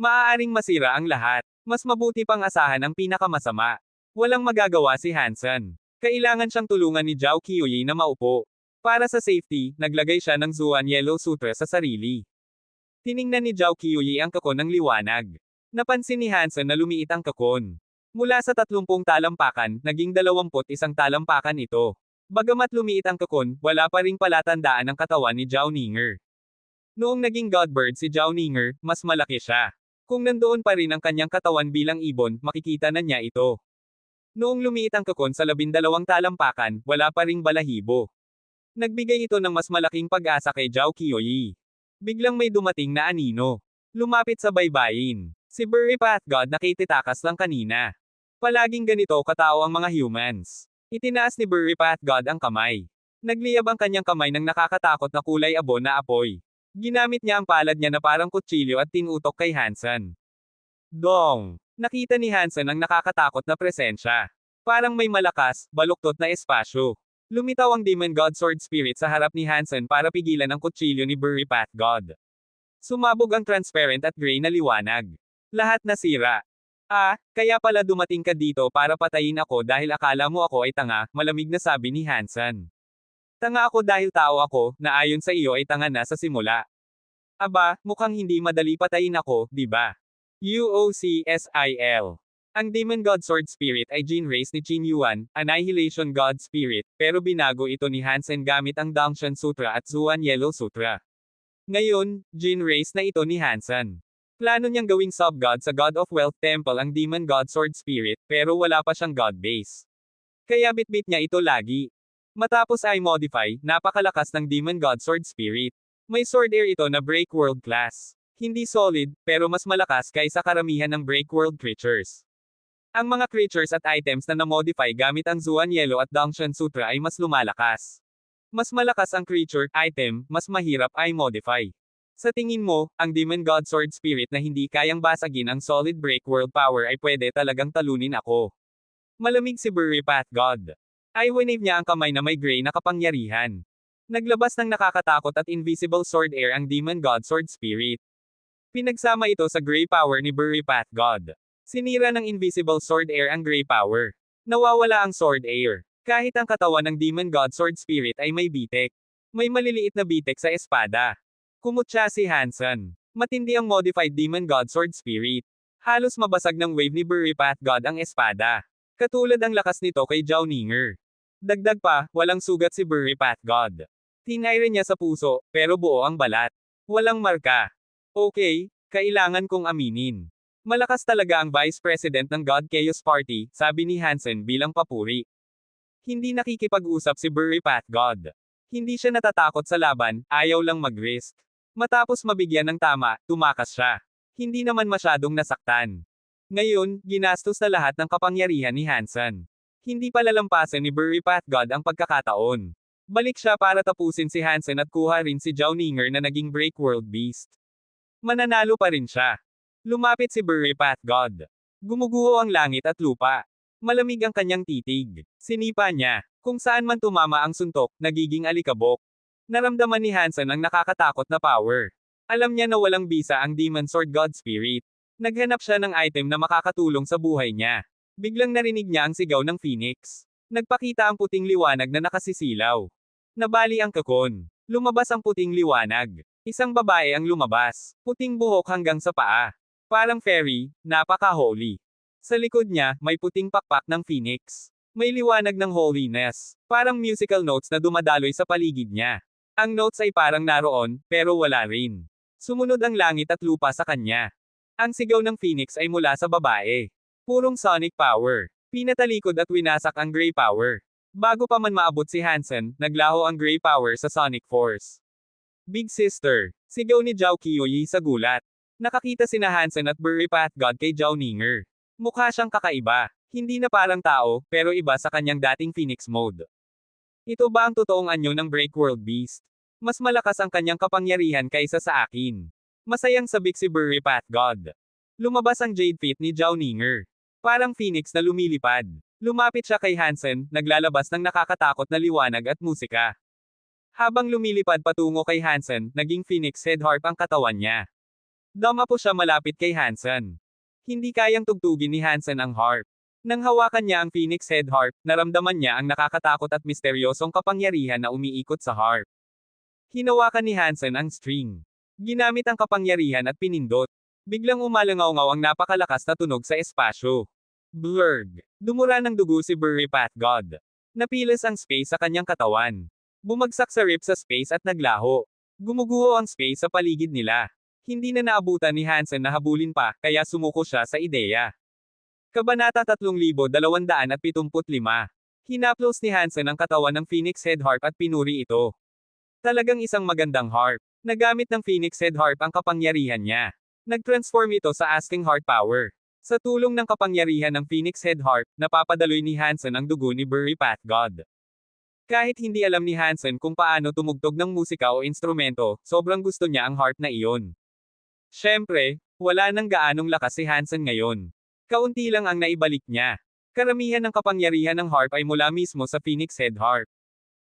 Maaaring masira ang lahat. Mas mabuti pang asahan ang pinakamasama. Walang magagawa si Hansen. Kailangan siyang tulungan ni Zhao Qiuyi na maupo. Para sa safety, naglagay siya ng Zuan Yellow Sutra sa sarili. Tiningnan ni Zhao Qiuyi ang kakon ng liwanag. Napansin ni Hansen na lumiit ang kakon. Mula sa 30 talampakan, naging 21 talampakan ito. Bagamat lumiit ang kakon, wala pa ring palatandaan ang katawan ni Zhao Ninger. Noong naging Godbird si Zhao Ninger, mas malaki siya. Kung nandoon pa rin ang kanyang katawan bilang ibon, makikita na niya ito. Noong lumiit ang kakon sa 12 talampakan, wala pa ring balahibo. Nagbigay ito ng mas malaking pag-asa kay Zhao Qiuyi. Biglang may dumating na anino. Lumapit sa baybayin. Si Burry Path God nakititakas lang kanina. Palaging ganito katao ang mga humans. Itinaas ni Burry Path God ang kamay. Nagliyab ang kanyang kamay ng nakakatakot na kulay abo na apoy. Ginamit niya ang palad niya na parang kutsilyo at tinutok kay Hansen. Dong! Nakita ni Hansen ang nakakatakot na presensya. Parang may malakas, baluktot na espasyo. Lumitaw ang Demon God Sword Spirit sa harap ni Hansen para pigilan ang kutsilyo ni Burry Path God. Sumabog ang transparent at gray na liwanag. Lahat nasira. Ah, kaya pala dumating ka dito para patayin ako dahil akala mo ako ay tanga, malamig na sabi ni Hansen. Tanga ako dahil tao ako, na ayon sa iyo ay tanga na sa simula. Aba, mukhang hindi madali patayin ako, di ba? UOCSIL. Ang Demon God Sword Spirit ay gene race ni Qin Yuan, Annihilation God Spirit, pero binago ito ni Hansen gamit ang Dangshan Sutra at Zuan Yellow Sutra. Ngayon, gene race na ito ni Hansen. Plano niyang gawing sub-god sa God of Wealth Temple ang Demon God Sword Spirit, pero wala pa siyang God base. Kaya bitbit niya ito lagi. Matapos ay modify, napakalakas ng Demon God Sword Spirit. May sword air ito na break world class. Hindi solid, pero mas malakas kaysa karamihan ng break world creatures. Ang mga creatures at items na na-modify gamit ang Zuan Yellow at Dangshan Sutra ay mas lumalakas. Mas malakas ang creature, item, mas mahirap ay modify. Sa tingin mo, ang Demon God Sword Spirit na hindi kayang basagin ang solid break world power ay pwede talagang talunin ako. Malamig si Burry Path God. Ay winave niya ang kamay na may gray na kapangyarihan. Naglabas ng nakakatakot at invisible sword air ang Demon God Sword Spirit. Pinagsama ito sa gray power ni Burry Path God. Sinira ng invisible sword air ang gray power. Nawawala ang sword air. Kahit ang katawan ng Demon God Sword Spirit ay may bitek. May maliliit na bitek sa espada. Kumutya si Hansen. Matindi ang modified Demon God Sword Spirit. Halos mabasag ng wave ni Burry Path God ang espada. Katulad ang lakas nito kay Zhao Ninger. Dagdag pa, walang sugat si Burry Path God. Tinayre niya sa puso, pero buo ang balat. Walang marka. Okay, kailangan kong aminin. Malakas talaga ang Vice President ng God Chaos Party, sabi ni Hansen bilang papuri. Hindi nakikipag-usap si Burry Path God. Hindi siya natatakot sa laban, ayaw lang mag-risk. Matapos mabigyan ng tama, tumakas siya. Hindi naman masyadong nasaktan. Ngayon, ginastos na lahat ng kapangyarihan ni Hansen. Hindi palalampasan ni Burry Path God ang pagkakataon. Balik siya para tapusin si Hansen at kuha rin si Zhao Ninger na naging Break World Beast. Mananalo pa rin siya. Lumapit si Burry Path God. Gumuguho ang langit at lupa. Malamig ang kanyang titig. Sinipa niya. Kung saan man tumama ang suntok, nagiging alikabok. Naramdaman ni Hansen ang nakakatakot na power. Alam niya na walang bisa ang Demon Sword God Spirit. Naghanap siya ng item na makakatulong sa buhay niya. Biglang narinig niya ang sigaw ng Phoenix. Nagpakita ang puting liwanag na nakasisilaw. Nabali ang kakon. Lumabas ang puting liwanag. Isang babae ang lumabas. Puting buhok hanggang sa paa. Parang fairy, napaka-holy. Sa likod niya, may puting pakpak ng Phoenix. May liwanag ng holiness. Parang musical notes na dumadaloy sa paligid niya. Ang notes ay parang naroon, pero wala rin. Sumunod ang langit at lupa sa kanya. Ang sigaw ng Phoenix ay mula sa babae. Purong sonic power. Pinatalikod at winasak ang gray power. Bago pa man maabot si Hansen, naglaho ang gray power sa sonic force. Big Sister. Sigaw ni Zhao Qiuyi sa gulat. Nakakita sina Hansen at Burry Path God kay Zhao Ninger. Mukha siyang kakaiba. Hindi na parang tao, pero iba sa kanyang dating Phoenix mode. Ito ba ang totoong anyo ng Break World Beast? Mas malakas ang kanyang kapangyarihan kaysa sa akin. Masayang sabik si Burry Path God. Lumabas ang Jade Feet ni Zhao Ninger. Parang Phoenix na lumilipad. Lumapit siya kay Hansen, naglalabas ng nakakatakot na liwanag at musika. Habang lumilipad patungo kay Hansen, naging Phoenix head harp ang katawan niya. Dumapo siya malapit kay Hansen. Hindi kayang tugtugin ni Hansen ang harp. Nang hawakan niya ang Phoenix head harp, naramdaman niya ang nakakatakot at misteryosong kapangyarihan na umiikot sa harp. Hinawakan ni Hansen ang string. Ginamit ang kapangyarihan at pinindot. Biglang umalangaw-ngaw ang napakalakas na tunog sa espasyo. Blurg. Dumura ng dugo si Burry Path God. Napilas ang space sa kanyang katawan. Bumagsak sa rip sa space at naglaho. Gumuguho ang space sa paligid nila. Hindi na naabutan ni Hansen na habulin pa, kaya sumuko siya sa ideya. Kabanata 3275. Hinaplos ni Hansen ang katawan ng Phoenix head harp at pinuri ito. Talagang isang magandang harp. Nagamit ng Phoenix head harp ang kapangyarihan niya. Nag-transform ito sa asking heart power. Sa tulong ng kapangyarihan ng Phoenix head harp, napapadaloy ni Hansen ang dugo ni Burry Path God. Kahit hindi alam ni Hansen kung paano tumugtog ng musika o instrumento, sobrang gusto niya ang harp na iyon. Siyempre, wala nang gaanong lakas si Hansen ngayon. Kaunti lang ang naibalik niya. Karamihan ng kapangyarihan ng harp ay mula mismo sa Phoenix head harp.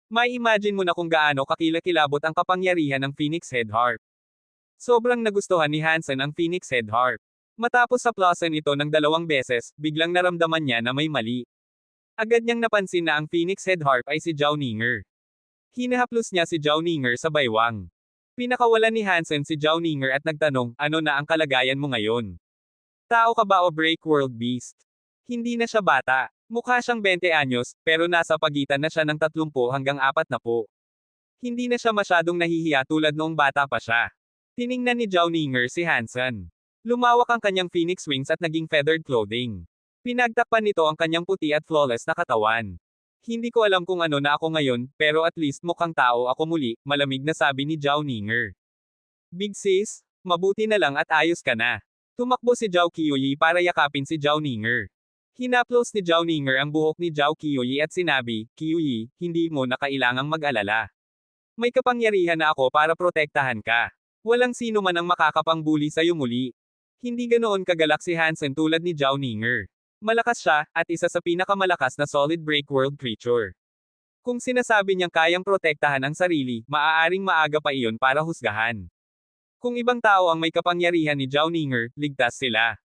May imagine mo na kung gaano kakilakilabot ang kapangyarihan ng Phoenix head harp. Sobrang nagustuhan ni Hansen ang Phoenix head harp. Matapos applausan ito ng 2 beses, biglang naramdaman niya na may mali. Agad niyang napansin na ang Phoenix head harp ay si Zhao Ninger. Hinahaplos niya si Zhao Ninger sa baywang. Pinakawalan ni Hansen si Zhao Ninger at nagtanong, ano na ang kalagayan mo ngayon? Tao ka ba o Break World Beast? Hindi na siya bata. Mukha siyang 20 anyos, pero nasa pagitan na siya ng 30 hanggang 40. Hindi na siya masyadong nahihiya tulad noong bata pa siya. Tiningnan ni Zhao Ninger si Hansen. Lumawak ang kanyang phoenix wings at naging feathered clothing. Pinagtakpan nito ang kanyang puti at flawless na katawan. Hindi ko alam kung ano na ako ngayon, pero at least mukhang tao ako muli, malamig na sabi ni Zhao Ninger. Big sis, mabuti na lang at ayos ka na. Tumakbo si Zhao Qiuyi para yakapin si Zhao Ninger. Hinaplos ni Zhao Ninger ang buhok ni Zhao Qiuyi at sinabi, Qiuyi, hindi mo na kailangang mag-alala. May kapangyarihan na ako para protektahan ka. Walang sino man ang makakapangbuli sa'yo muli. Hindi ganoon kagalak si Hansen tulad ni Zhao Ninger. Malakas siya, at isa sa pinakamalakas na solid break world creature. Kung sinasabi niyang kayang protektahan ang sarili, maaaring maaga pa iyon para husgahan. Kung ibang tao ang may kapangyarihan ni Zhao Ninger, ligtas sila.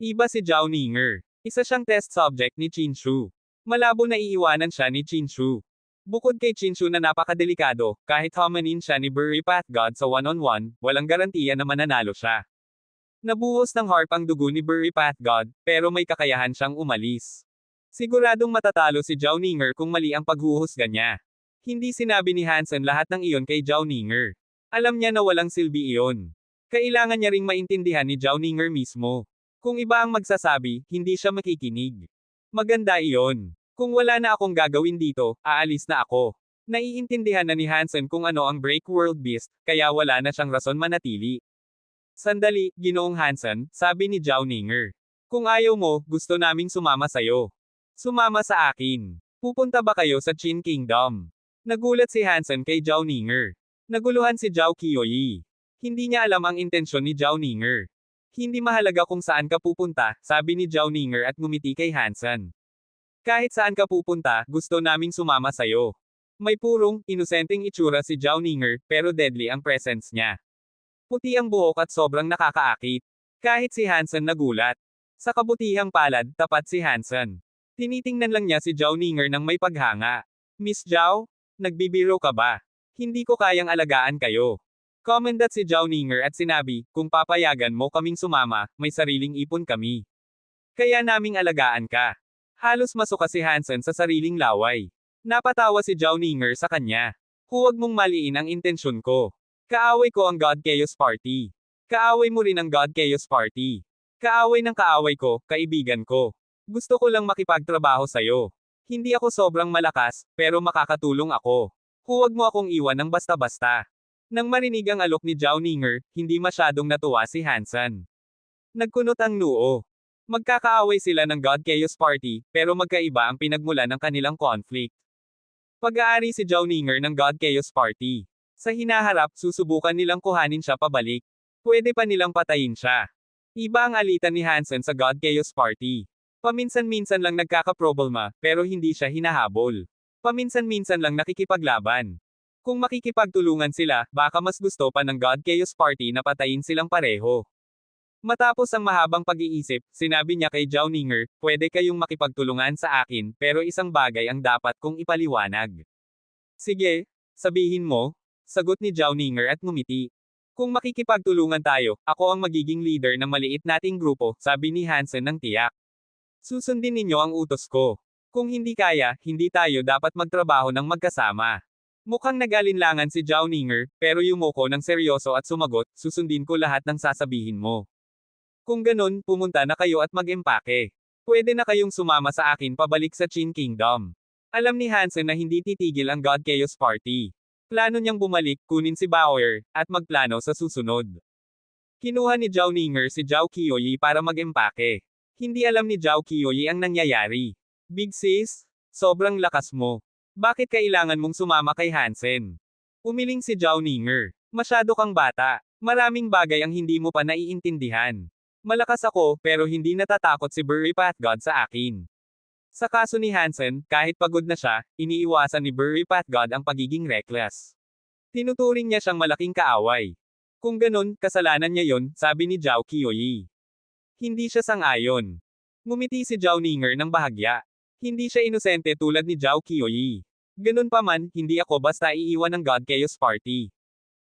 Iba si Zhao Ninger. Isa siyang test subject ni Qinshu. Malabo na iiwanan siya ni Qinshu. Bukod kay Qinshu na napakadelikado, kahit homanin siya ni Burry Path God sa one-on-one, walang garantiya na mananalo siya. Nabuhos ng harp ang dugo ni Burry Path God, pero may kakayahan siyang umalis. Siguradong matatalo si Zhao Ninger kung mali ang paghuhusga niya. Hindi sinabi ni Hansen lahat ng iyon kay Zhao Ninger. Alam niya na walang silbi iyon. Kailangan niya ring maintindihan ni Zhao Ninger mismo. Kung iba ang magsasabi, hindi siya makikinig. Maganda iyon. Kung wala na akong gagawin dito, aalis na ako. Naiintindihan na ni Hansen kung ano ang Break World Beast, kaya wala na siyang rason manatili. Sandali, Ginoong Hansen, sabi ni Zhao Ninger. Kung ayaw mo, gusto naming sumama sa'yo. Sumama sa akin. Pupunta ba kayo sa Qin Kingdom? Nagulat si Hansen kay Zhao Ninger. Naguluhan si Zhao Qiuyi. Hindi niya alam ang intensyon ni Zhao Ninger. Hindi mahalaga kung saan ka pupunta, sabi ni Zhao Ninger at ngumiti kay Hansen. Kahit saan ka pupunta, gusto naming sumama sa'yo. May purong, inosenteng itsura si Zhao Ninger, pero deadly ang presence niya. Puti ang buhok at sobrang nakakaakit. Kahit si Hansen nagulat. Sa kabutihang palad, tapat si Hansen. Tinitingnan lang niya si Zhao Ninger ng may paghanga. Miss Zhao? Nagbibiro ka ba? Hindi ko kayang alagaan kayo. Commendat si Zhao Ninger at sinabi, kung papayagan mo kaming sumama, may sariling ipon kami. Kaya naming alagaan ka. Halos masuka si Hansen sa sariling laway. Napatawa si Zhao Ninger sa kanya. Huwag mong maliin ang intensyon ko. Kaaway ko ang God Chaos Party. Kaaway mo rin ang God Chaos Party. Kaaway ng kaaway ko, kaibigan ko. Gusto ko lang makipagtrabaho sa'yo. Hindi ako sobrang malakas, pero makakatulong ako. Huwag mo akong iwan ng basta-basta. Nang marinig ang alok ni Zhao Ninger, hindi masyadong natuwa si Hansen. Nagkunot ang noo. Magkakaaway sila ng God Chaos Party, pero magkaiba ang pinagmulan ng kanilang conflict. Pag-aari si Zhao Ninger ng God Chaos Party. Sa hinaharap, susubukan nilang kuhanin siya pabalik. Pwede pa nilang patayin siya. Iba ang alitan ni Hansen sa God Chaos Party. Paminsan-minsan lang nagkakaproblema, pero hindi siya hinahabol. Paminsan-minsan lang nakikipaglaban. Kung makikipagtulungan sila, baka mas gusto pa ng God Chaos Party na patayin silang pareho. Matapos ang mahabang pag-iisip, sinabi niya kay Zhao Ninger, pwede kayong makipagtulungan sa akin, pero isang bagay ang dapat kong ipaliwanag. Sige, sabihin mo, sagot ni Zhao Ninger at ngumiti. Kung makikipagtulungan tayo, ako ang magiging leader ng maliit nating grupo, sabi ni Hansen ng tiyak. Susundin ninyo ang utos ko. Kung hindi kaya, hindi tayo dapat magtrabaho ng magkasama. Mukhang nag-alinlangan si Zhao Ninger, pero yumuko ng seryoso at sumagot, susundin ko lahat ng sasabihin mo. Kung ganun, pumunta na kayo at mag-empake. Pwede na kayong sumama sa akin pabalik sa Qin Kingdom. Alam ni Hansen na hindi titigil ang God Chaos Party. Plano niyang bumalik, kunin si Bauer, at magplano sa susunod. Kinuha ni Zhao Ninger si Zhao Qiuyi para mag-empake. Hindi alam ni Zhao Qiuyi ang nangyayari. Big sis, sobrang lakas mo. Bakit kailangan mong sumama kay Hansen? Umiling si Zhao Ninger. Masyado kang bata. Maraming bagay ang hindi mo pa naiintindihan. Malakas ako, pero hindi natatakot si Burry Path God sa akin. Sa kaso ni Hansen, kahit pagod na siya, iniiwasan ni Burry Path God ang pagiging reckless. Tinuturing niya siyang malaking kaaway. Kung ganun, kasalanan niya yon, sabi ni Zhao Qiuyi. Hindi siya sang-ayon. Ngumiti si Zhao Ninger ng bahagya. Hindi siya inosente tulad ni Zhao Qiuyi. Ganun pa man, hindi ako basta iiwan ng God Chaos Party.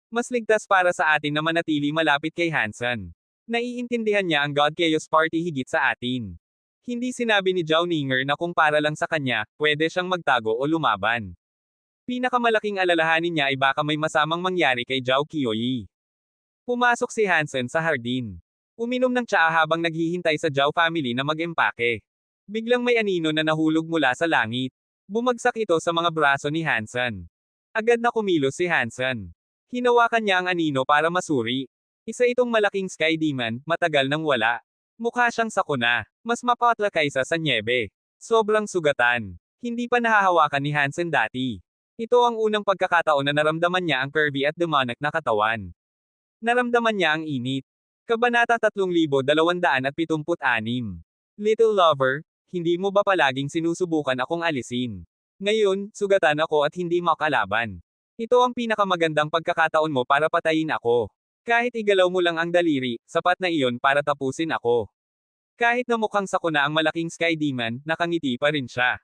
Mas ligtas para sa atin na manatili malapit kay Hansen. Naiintindihan niya ang God Chaos Party higit sa atin. Hindi sinabi ni Zhao Ninger na kung para lang sa kanya, pwede siyang magtago o lumaban. Pinakamalaking alalahanin niya ay baka may masamang mangyari kay Zhao Qiuyi. Pumasok si Hansen sa hardin. Uminom ng tsaa habang naghihintay sa Zhao family na mag-empake. Biglang may anino na nahulog mula sa langit. Bumagsak ito sa mga braso ni Hansen. Agad na kumilos si Hansen. Hinawakan niya ang anino para masuri. Isa itong malaking sky demon, matagal nang wala. Mukha siyang sakuna. Mas mapatla kaysa sa nyebe. Sobrang sugatan. Hindi pa nahahawakan ni Hansen dati. Ito ang unang pagkakataon na naramdaman niya ang pervy at demonic na katawan. Naramdaman niya ang init. Kabanata 3276. Little lover, hindi mo ba palaging sinusubukan akong alisin? Ngayon, sugatan ako at hindi makalaban. Ito ang pinakamagandang pagkakataon mo para patayin ako. Kahit igalaw mo lang ang daliri, sapat na iyon para tapusin ako. Kahit na mukhang sakuna ang malaking Sky Demon, nakangiti pa rin siya.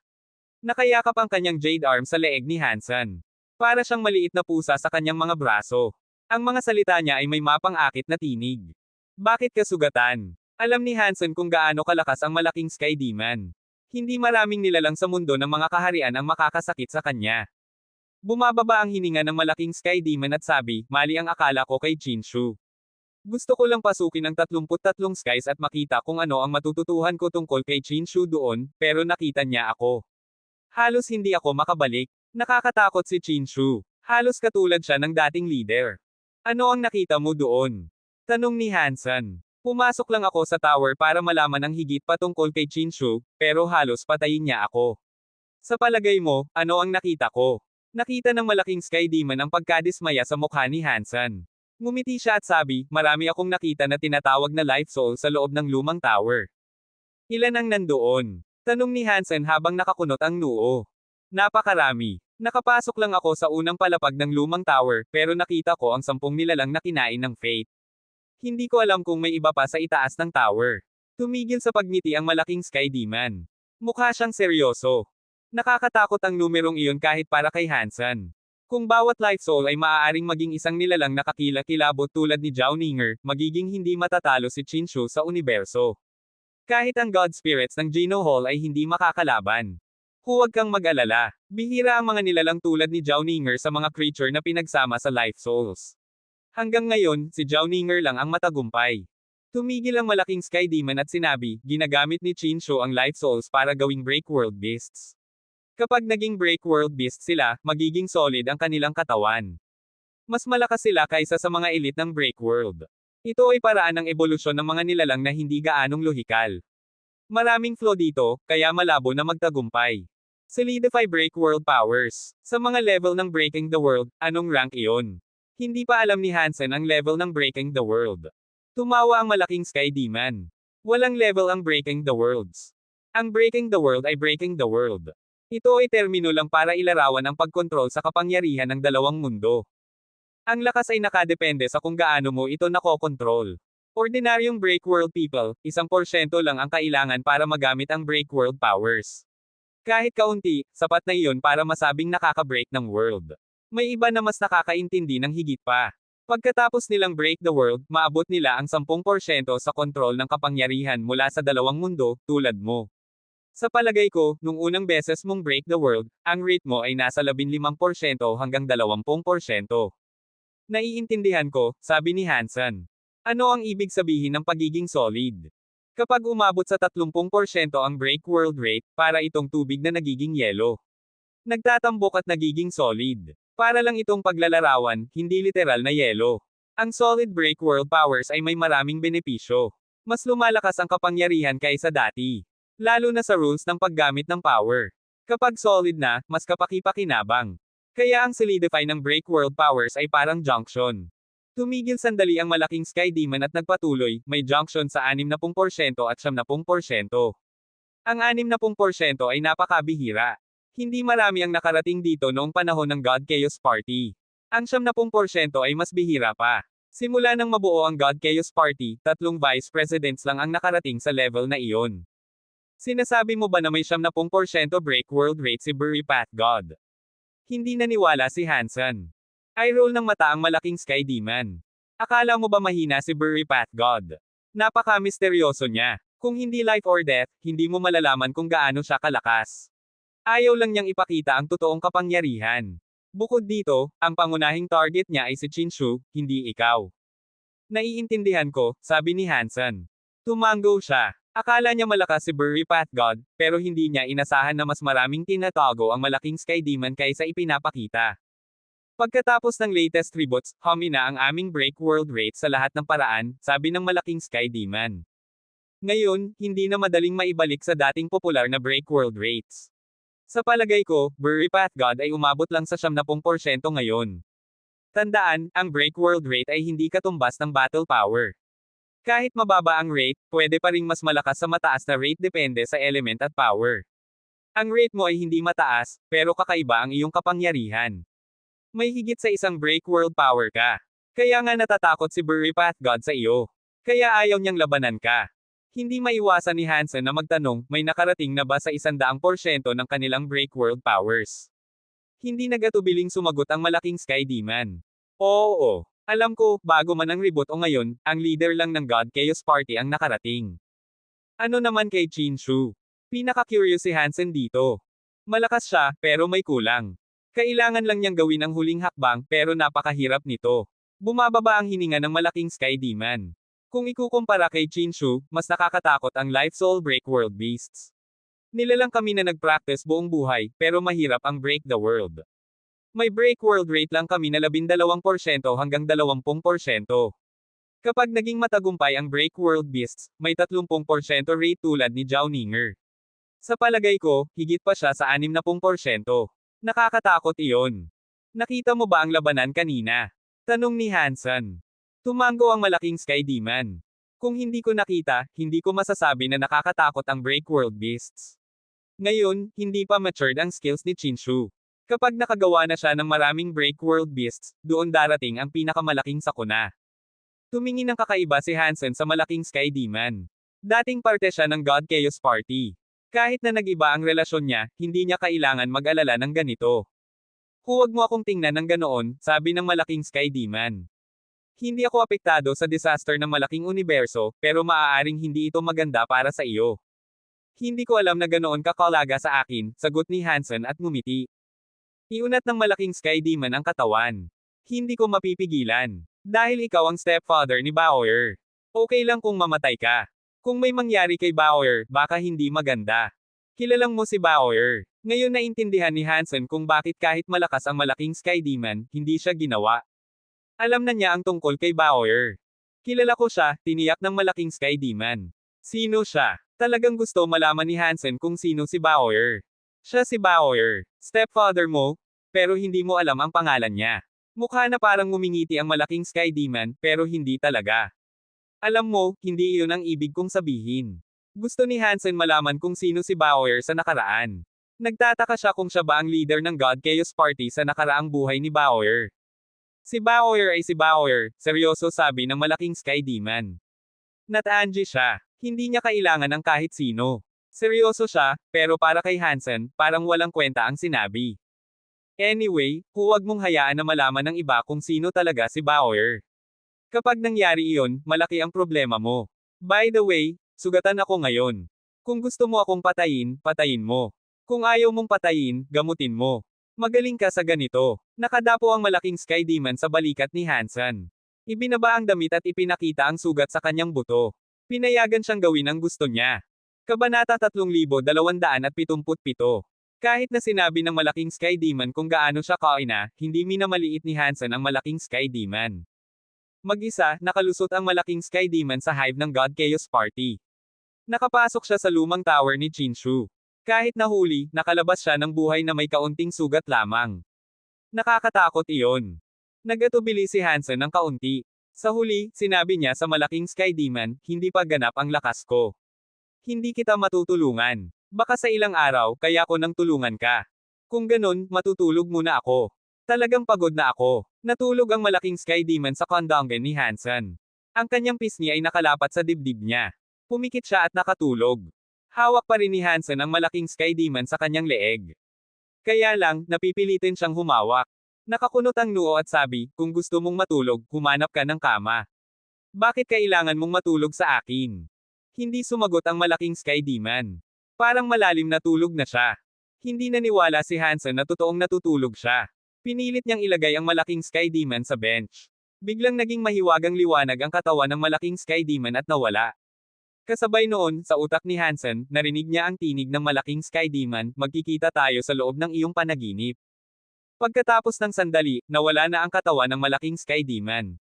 Nakayakap ang kanyang jade arm sa leeg ni Hansen. Para siyang maliit na pusa sa kanyang mga braso. Ang mga salita niya ay may mapang-akit na tinig. Bakit ka sugatan? Alam ni Hansen kung gaano kalakas ang malaking Sky Demon. Hindi maraming nilalang sa mundo ng mga kaharian ang makakasakit sa kanya. Bumababa ang hininga ng malaking Sky Demon at sabi, mali ang akala ko kay Chinshu. Gusto ko lang pasukin ang 33 skies at makita kung ano ang matututuhan ko tungkol kay Chinshu doon, pero nakita niya ako. Halos hindi ako makabalik. Nakakatakot si Chinshu. Halos katulad siya ng dating leader. Ano ang nakita mo doon? Tanong ni Hansen. Pumasok lang ako sa tower para malaman ang higit pa tungkol kay Chinshu, pero halos patayin niya ako. Sa palagay mo, ano ang nakita ko? Nakita ng malaking Sky Demon ang pagkadismaya sa mukha ni Hansen. Ngumiti siya at sabi, marami akong nakita na tinatawag na life soul sa loob ng lumang tower. Ilan ang nandoon? Tanong ni Hansen habang nakakunot ang noo. Napakarami. Nakapasok lang ako sa unang palapag ng lumang tower, pero nakita ko ang 10 nilalang na kinain ng fate. Hindi ko alam kung may iba pa sa itaas ng tower. Tumigil sa pagngiti ang malaking Sky Demon. Mukha siyang seryoso. Nakakatakot ang numerong iyon kahit para kay Hansen. Kung bawat life soul ay maaaring maging isang nilalang nakakilabot tulad ni Zhao Ninger, magiging hindi matatalo si Chinshu sa universo. Kahit ang God Spirits ng Geno Hall ay hindi makakalaban. Huwag kang mag-alala. Bihira ang mga nilalang tulad ni Zhao Ninger sa mga creature na pinagsama sa life souls. Hanggang ngayon, si Zhao Ninger lang ang matagumpay. Tumigil ang malaking Sky Demon at sinabi, ginagamit ni Chinshu ang life souls para gawing break world beasts. Kapag naging break world beasts sila, magiging solid ang kanilang katawan. Mas malakas sila kaysa sa mga elite ng break world. Ito ay paraan ng ebolusyon ng mga nilalang na hindi gaanong lohikal. Maraming flow dito, kaya malabo na magtagumpay. Solidify break world powers. Sa mga level ng breaking the world, anong rank iyon? Hindi pa alam ni Hansen ang level ng breaking the world. Tumawa ang malaking Sky Demon. Walang level ang breaking the worlds. Ang breaking the world ay breaking the world. Ito ay termino lang para ilarawan ang pagkontrol sa kapangyarihan ng dalawang mundo. Ang lakas ay nakadepende sa kung gaano mo ito nakokontrol. Ordinaryong break world people, 1% lang ang kailangan para magamit ang break world powers. Kahit kaunti, sapat na iyon para masabing nakaka-break ng world. May iba na mas nakakaintindi ng higit pa. Pagkatapos nilang break the world, maabot nila ang 10% sa kontrol ng kapangyarihan mula sa dalawang mundo, tulad mo. Sa palagay ko, nung unang beses mong break the world, ang rate mo ay nasa 15% hanggang 20%. Naiintindihan ko, sabi ni Hansen. Ano ang ibig sabihin ng pagiging solid? Kapag umabot sa 30% ang break world rate, para itong tubig na nagiging yelo. Nagtatambok at nagiging solid. Para lang itong paglalarawan, hindi literal na yelo. Ang solid break world powers ay may maraming benepisyo. Mas lumalakas ang kapangyarihan kaysa dati. Lalo na sa rules ng paggamit ng power. Kapag solid na, mas kapaki-pakinabang. Kaya ang solidify ng break world powers ay parang junction. Tumigil sandali ang malaking Sky Demon at nagpatuloy, may junction sa 60% at 70%. Ang 60% ay napakabihira. Hindi marami ang nakarating dito noong panahon ng God Chaos Party. Ang 70% ay mas bihira pa. Simula nang mabuo ang God Chaos Party, 3 vice presidents lang ang nakarating sa level na iyon. Sinasabi mo ba na may 70% break world rate si Burry Path God? Hindi naniwala si Hansen. Eye roll ng mata ang malaking Sky Demon. Akala mo ba mahina si Burry Path God? Napaka-misteryoso niya. Kung hindi life or death, hindi mo malalaman kung gaano siya kalakas. Ayaw lang niyang ipakita ang totoong kapangyarihan. Bukod dito, ang pangunahing target niya ay si Chinshu, hindi ikaw. Naiintindihan ko, sabi ni Hansen. Tumango siya. Akala niya malakas si Burry Path God, pero hindi niya inasahan na mas maraming tinatago ang malaking Sky Demon kaysa ipinapakita. Pagkatapos ng latest reboots, humina ang aming break world rate sa lahat ng paraan, sabi ng malaking Sky Demon. Ngayon, hindi na madaling maibalik sa dating popular na break world rates. Sa palagay ko, Burry Path God ay umabot lang sa 70% ngayon. Tandaan, ang break world rate ay hindi katumbas ng battle power. Kahit mababa ang rate, pwede pa ring mas malakas sa mataas na rate depende sa element at power. Ang rate mo ay hindi mataas, pero kakaiba ang iyong kapangyarihan. May higit sa isang break world power ka. Kaya nga natatakot si Burry Path God sa iyo. Kaya ayaw niyang labanan ka. Hindi maiwasan ni Hansen na magtanong, may nakarating na ba sa 100% ng kanilang break world powers? Hindi nagatubiling sumagot ang malaking Sky Demon. Oo. Alam ko, bago man ang reboot o ngayon, ang leader lang ng God Chaos Party ang nakarating. Ano naman kay Chinshu? Pinaka-curious si Hansen dito. Malakas siya, pero may kulang. Kailangan lang niyang gawin ang huling hakbang, pero napakahirap nito. Bumababa ang hininga ng malaking Sky Demon. Kung ikukumpara kay Chinshu, mas nakakatakot ang Life Soul Break World Beasts. Nilalang kami na nag-practice buong buhay, pero mahirap ang Break the World. May break world rate lang kami na 12% hanggang 20%. Kapag naging matagumpay ang break world beasts, may 30% rate tulad ni Zhao Ninger. Sa palagay ko, higit pa siya sa 60%. Nakakatakot iyon. Nakita mo ba ang labanan kanina? Tanong ni Hansen. Tumango ang malaking Sky Demon. Kung hindi ko nakita, hindi ko masasabi na nakakatakot ang break world beasts. Ngayon, hindi pa matured ang skills ni Chinshu. Kapag nakagawa na siya ng maraming break world beasts, doon darating ang pinakamalaking sakuna. Tumingin ng kakaiba si Hansen sa malaking Sky Demon. Dating parte siya ng God Chaos Party. Kahit na nag-iba ang relasyon niya, hindi niya kailangan mag-alala ng ganito. Huwag mo akong tingnan ng ganoon, sabi ng malaking Sky Demon. Hindi ako apektado sa disaster ng malaking universo, pero maaaring hindi ito maganda para sa iyo. Hindi ko alam na ganoon kakalaga sa akin, sagot ni Hansen at ngumiti. Iunat ng malaking Sky Demon ang katawan. Hindi ko mapipigilan. Dahil ikaw ang stepfather ni Bauer. Okay lang kung mamatay ka. Kung may mangyari kay Bauer, baka hindi maganda. Kilalang mo si Bauer. Ngayon naintindihan ni Hansen kung bakit kahit malakas ang malaking Sky Demon, hindi siya ginawa. Alam na niya ang tungkol kay Bauer. Kilala ko siya, tiniyak ng malaking Sky Demon. Sino siya? Talagang gusto malaman ni Hansen kung sino si Bauer. Siya si Bauer, stepfather mo, pero hindi mo alam ang pangalan niya. Mukha na parang ngumingiti ang malaking Sky Demon, pero hindi talaga. Alam mo, hindi iyon ang ibig kong sabihin. Gusto ni Hansen malaman kung sino si Bauer sa nakaraan. Nagtataka siya kung siya ba ang leader ng God Chaos Party sa nakaraang buhay ni Bauer. Si Bauer ay si Bauer, seryoso sabi ng malaking Sky Demon. Nat-Angie siya. Hindi niya kailangan ng kahit sino. Seryoso siya, pero para kay Hansen, parang walang kwenta ang sinabi. Anyway, huwag mong hayaan na malaman ng iba kung sino talaga si Bauer. Kapag nangyari iyon, malaki ang problema mo. By the way, sugatan ako ngayon. Kung gusto mo akong patayin, patayin mo. Kung ayaw mong patayin, gamutin mo. Magaling ka sa ganito. Nakadapo ang malaking Sky Demon sa balikat ni Hansen. Ibinaba ang damit at ipinakita ang sugat sa kanyang buto. Pinayagan siyang gawin ang gusto niya. Kabanata 3277. Kahit na sinabi ng malaking Sky Demon kung gaano siya kaina, hindi minamaliit ni Hansen ang malaking Sky Demon. Mag-isa, nakalusot ang malaking Sky Demon sa hive ng God Chaos Party. Nakapasok siya sa lumang tower ni Chinshu. Kahit nahuli, nakalabas siya ng buhay na may kaunting sugat lamang. Nakakatakot iyon. Nagatubili si Hansen ng kaunti. Sa huli, sinabi niya sa malaking Sky Demon, hindi pa ganap ang lakas ko. Hindi kita matutulungan. Baka sa ilang araw, kaya ko nang tulungan ka. Kung ganun, matutulog muna ako. Talagang pagod na ako. Natulog ang malaking Sky Demon sa kondongen ni Hansen. Ang kanyang pisngi ay nakalapat sa dibdib niya. Pumikit siya at nakatulog. Hawak pa rin ni Hansen ang malaking Sky Demon sa kanyang leeg. Kaya lang, napipilitin siyang humawak. Nakakunot ang noo at sabi, kung gusto mong matulog, humanap ka ng kama. Bakit kailangan mong matulog sa akin? Hindi sumagot ang malaking Sky Demon. Parang malalim na tulog na siya. Hindi naniwala si Hansen na totoong natutulog siya. Pinilit niyang ilagay ang malaking Sky Demon sa bench. Biglang naging mahiwagang liwanag ang katawan ng malaking Sky Demon at nawala. Kasabay noon, sa utak ni Hansen, narinig niya ang tinig ng malaking Sky Demon, magkikita tayo sa loob ng iyong panaginip. Pagkatapos ng sandali, nawala na ang katawan ng malaking Sky Demon.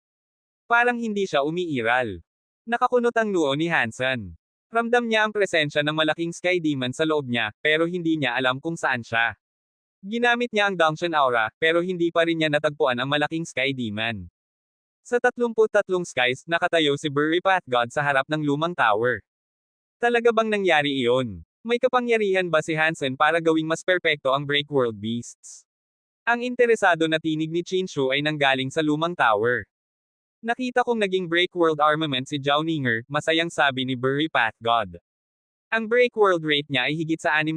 Parang hindi siya umiiral. Nakakunot ang noo ni Hansen. Ramdam niya ang presensya ng malaking Sky Demon sa loob niya, pero hindi niya alam kung saan siya. Ginamit niya ang Dunction Aura, pero hindi pa rin niya natagpuan ang malaking Sky Demon. Sa 33 skies, nakatayo si Burry Path God sa harap ng lumang tower. Talaga bang nangyari iyon? May kapangyarihan ba si Hansen para gawing mas perpekto ang Breakworld Beasts? Ang interesado na tinig ni Chinshu ay nanggaling sa lumang tower. Nakita kong naging Breakworld armament si Zhao Ninger, masayang sabi ni Burry Path God. Ang Breakworld rate niya ay higit sa 60%.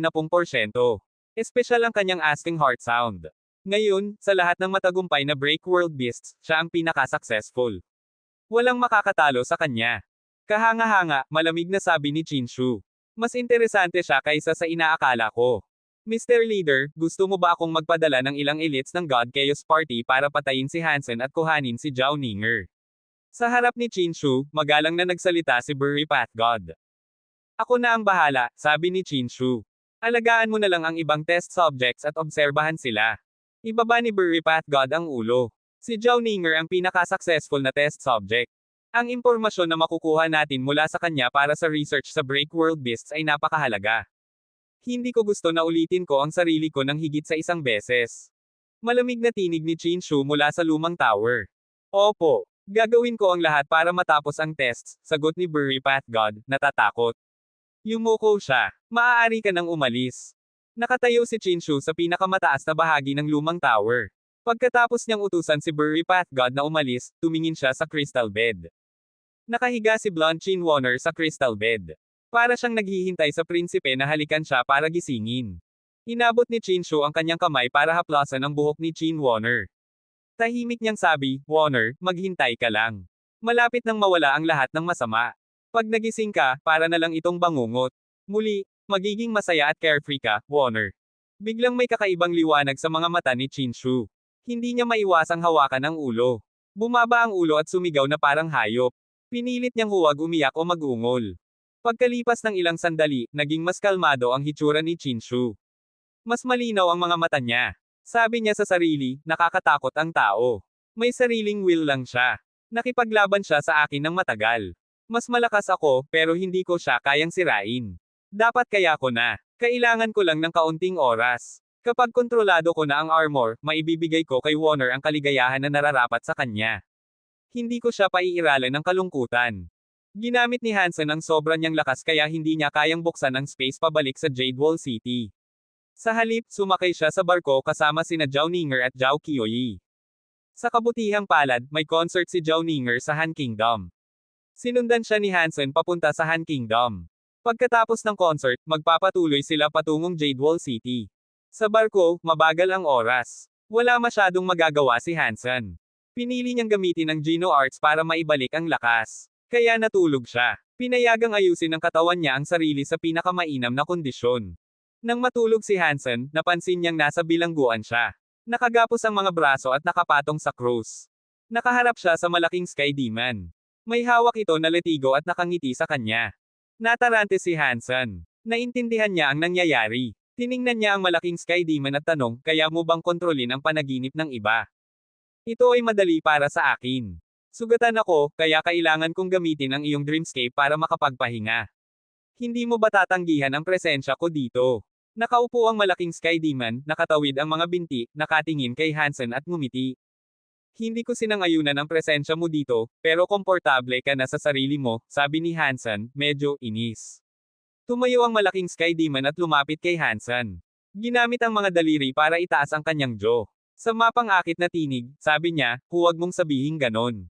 Espesyal ang kanyang asking heart sound. Ngayon, sa lahat ng matagumpay na Breakworld Beasts, siya ang pinaka-successful. Walang makakatalo sa kanya. Kahanga-hanga, malamig na sabi ni Chinshu. Mas interesante siya kaysa sa inaakala ko. Mr. Leader, gusto mo ba akong magpadala ng ilang elites ng God Chaos Party para patayin si Hansen at kuhanin si Zhao Ninger? Sa harap ni Chinshu, magalang na nagsalita si Burry Path God. Ako na ang bahala, sabi ni Chinshu. Alagaan mo na lang ang ibang test subjects at obserbahan sila. Ibaba ni Burry Path God ang ulo. Si Zhao Ninger ang pinaka-successful na test subject. Ang impormasyon na makukuha natin mula sa kanya para sa research sa Breakworld Beasts ay napakahalaga. Hindi ko gusto na ulitin ko ang sarili ko ng higit sa isang beses. Malamig na tinig ni Chinshu mula sa lumang tower. Opo, gagawin ko ang lahat para matapos ang tests, sagot ni Burry Path God, natatakot. Yumuko siya. Maaari ka nang umalis. Nakatayo si Chinshu sa pinakamataas na bahagi ng lumang tower. Pagkatapos niyang utusan si Burry Path God na umalis, tumingin siya sa crystal bed. Nakahiga si Blonde Chin Warner sa crystal bed. Para siyang naghihintay sa prinsipe na halikan siya para gisingin. Inabot ni Chinshu ang kanyang kamay para haplasan ang buhok ni Chin Warner. Tahimik niyang sabi, Warner, maghintay ka lang. Malapit nang mawala ang lahat ng masama. Pag nagising ka, para na lang itong bangungot. Muli, magiging masaya at carefree ka, Warner. Biglang may kakaibang liwanag sa mga mata ni Chinshu. Hindi niya maiwasang hawakan ang ulo. Bumaba ang ulo at sumigaw na parang hayop. Pinilit niyang huwag umiyak o magungol. Pagkalipas ng ilang sandali, naging mas kalmado ang hitsura ni Chinshu. Mas malinaw ang mga mata niya. Sabi niya sa sarili, nakakatakot ang tao. May sariling will lang siya. Nakipaglaban siya sa akin ng matagal. Mas malakas ako, pero hindi ko siya kayang sirain. Dapat kaya ko na. Kailangan ko lang ng kaunting oras. Kapag kontrolado ko na ang armor, maibibigay ko kay Warner ang kaligayahan na nararapat sa kanya. Hindi ko siya paiiralan ng kalungkutan. Ginamit ni Hansen ang sobra niyang lakas kaya hindi niya kayang buksan ang space pabalik sa Jade Wall City. Sa halip, sumakay siya sa barko kasama sina Zhao Ninger at Zhao Qiuyi. Sa kabutihang palad, may concert si Zhao Ninger sa Han Kingdom. Sinundan siya ni Hansen papunta sa Han Kingdom. Pagkatapos ng concert, magpapatuloy sila patungong Jade Wall City. Sa barko, mabagal ang oras. Wala masyadong magagawa si Hansen. Pinili niyang gamitin ang Geno Arts para maibalik ang lakas. Kaya natulog siya. Pinayagang ayusin ng katawan niya ang sarili sa pinakamainam na kondisyon. Nang matulog si Hansen, napansin niyang nasa bilangguan siya. Nakagapos ang mga braso at nakapatong sa krus. Nakaharap siya sa malaking Sky Demon. May hawak ito na letigo at nakangiti sa kanya. Natarante si Hansen. Naintindihan niya ang nangyayari. Tiningnan niya ang malaking Sky Demon at tanong, kaya mo bang kontrolin ang panaginip ng iba? Ito ay madali para sa akin. Sugatan ako, kaya kailangan kong gamitin ang iyong dreamscape para makapagpahinga. Hindi mo ba tatanggihan ang presensya ko dito? Nakaupo ang malaking Sky Demon, nakatawid ang mga binti, nakatingin kay Hansen at ngumiti. Hindi ko sinangayunan ang presensya mo dito, pero komportable ka na sa sarili mo, sabi ni Hansen, medyo inis. Tumayo ang malaking Sky Demon at lumapit kay Hansen. Ginamit ang mga daliri para itaas ang kanyang jaw. Sa mapang-akit na tinig, sabi niya, huwag mong sabihin ganon.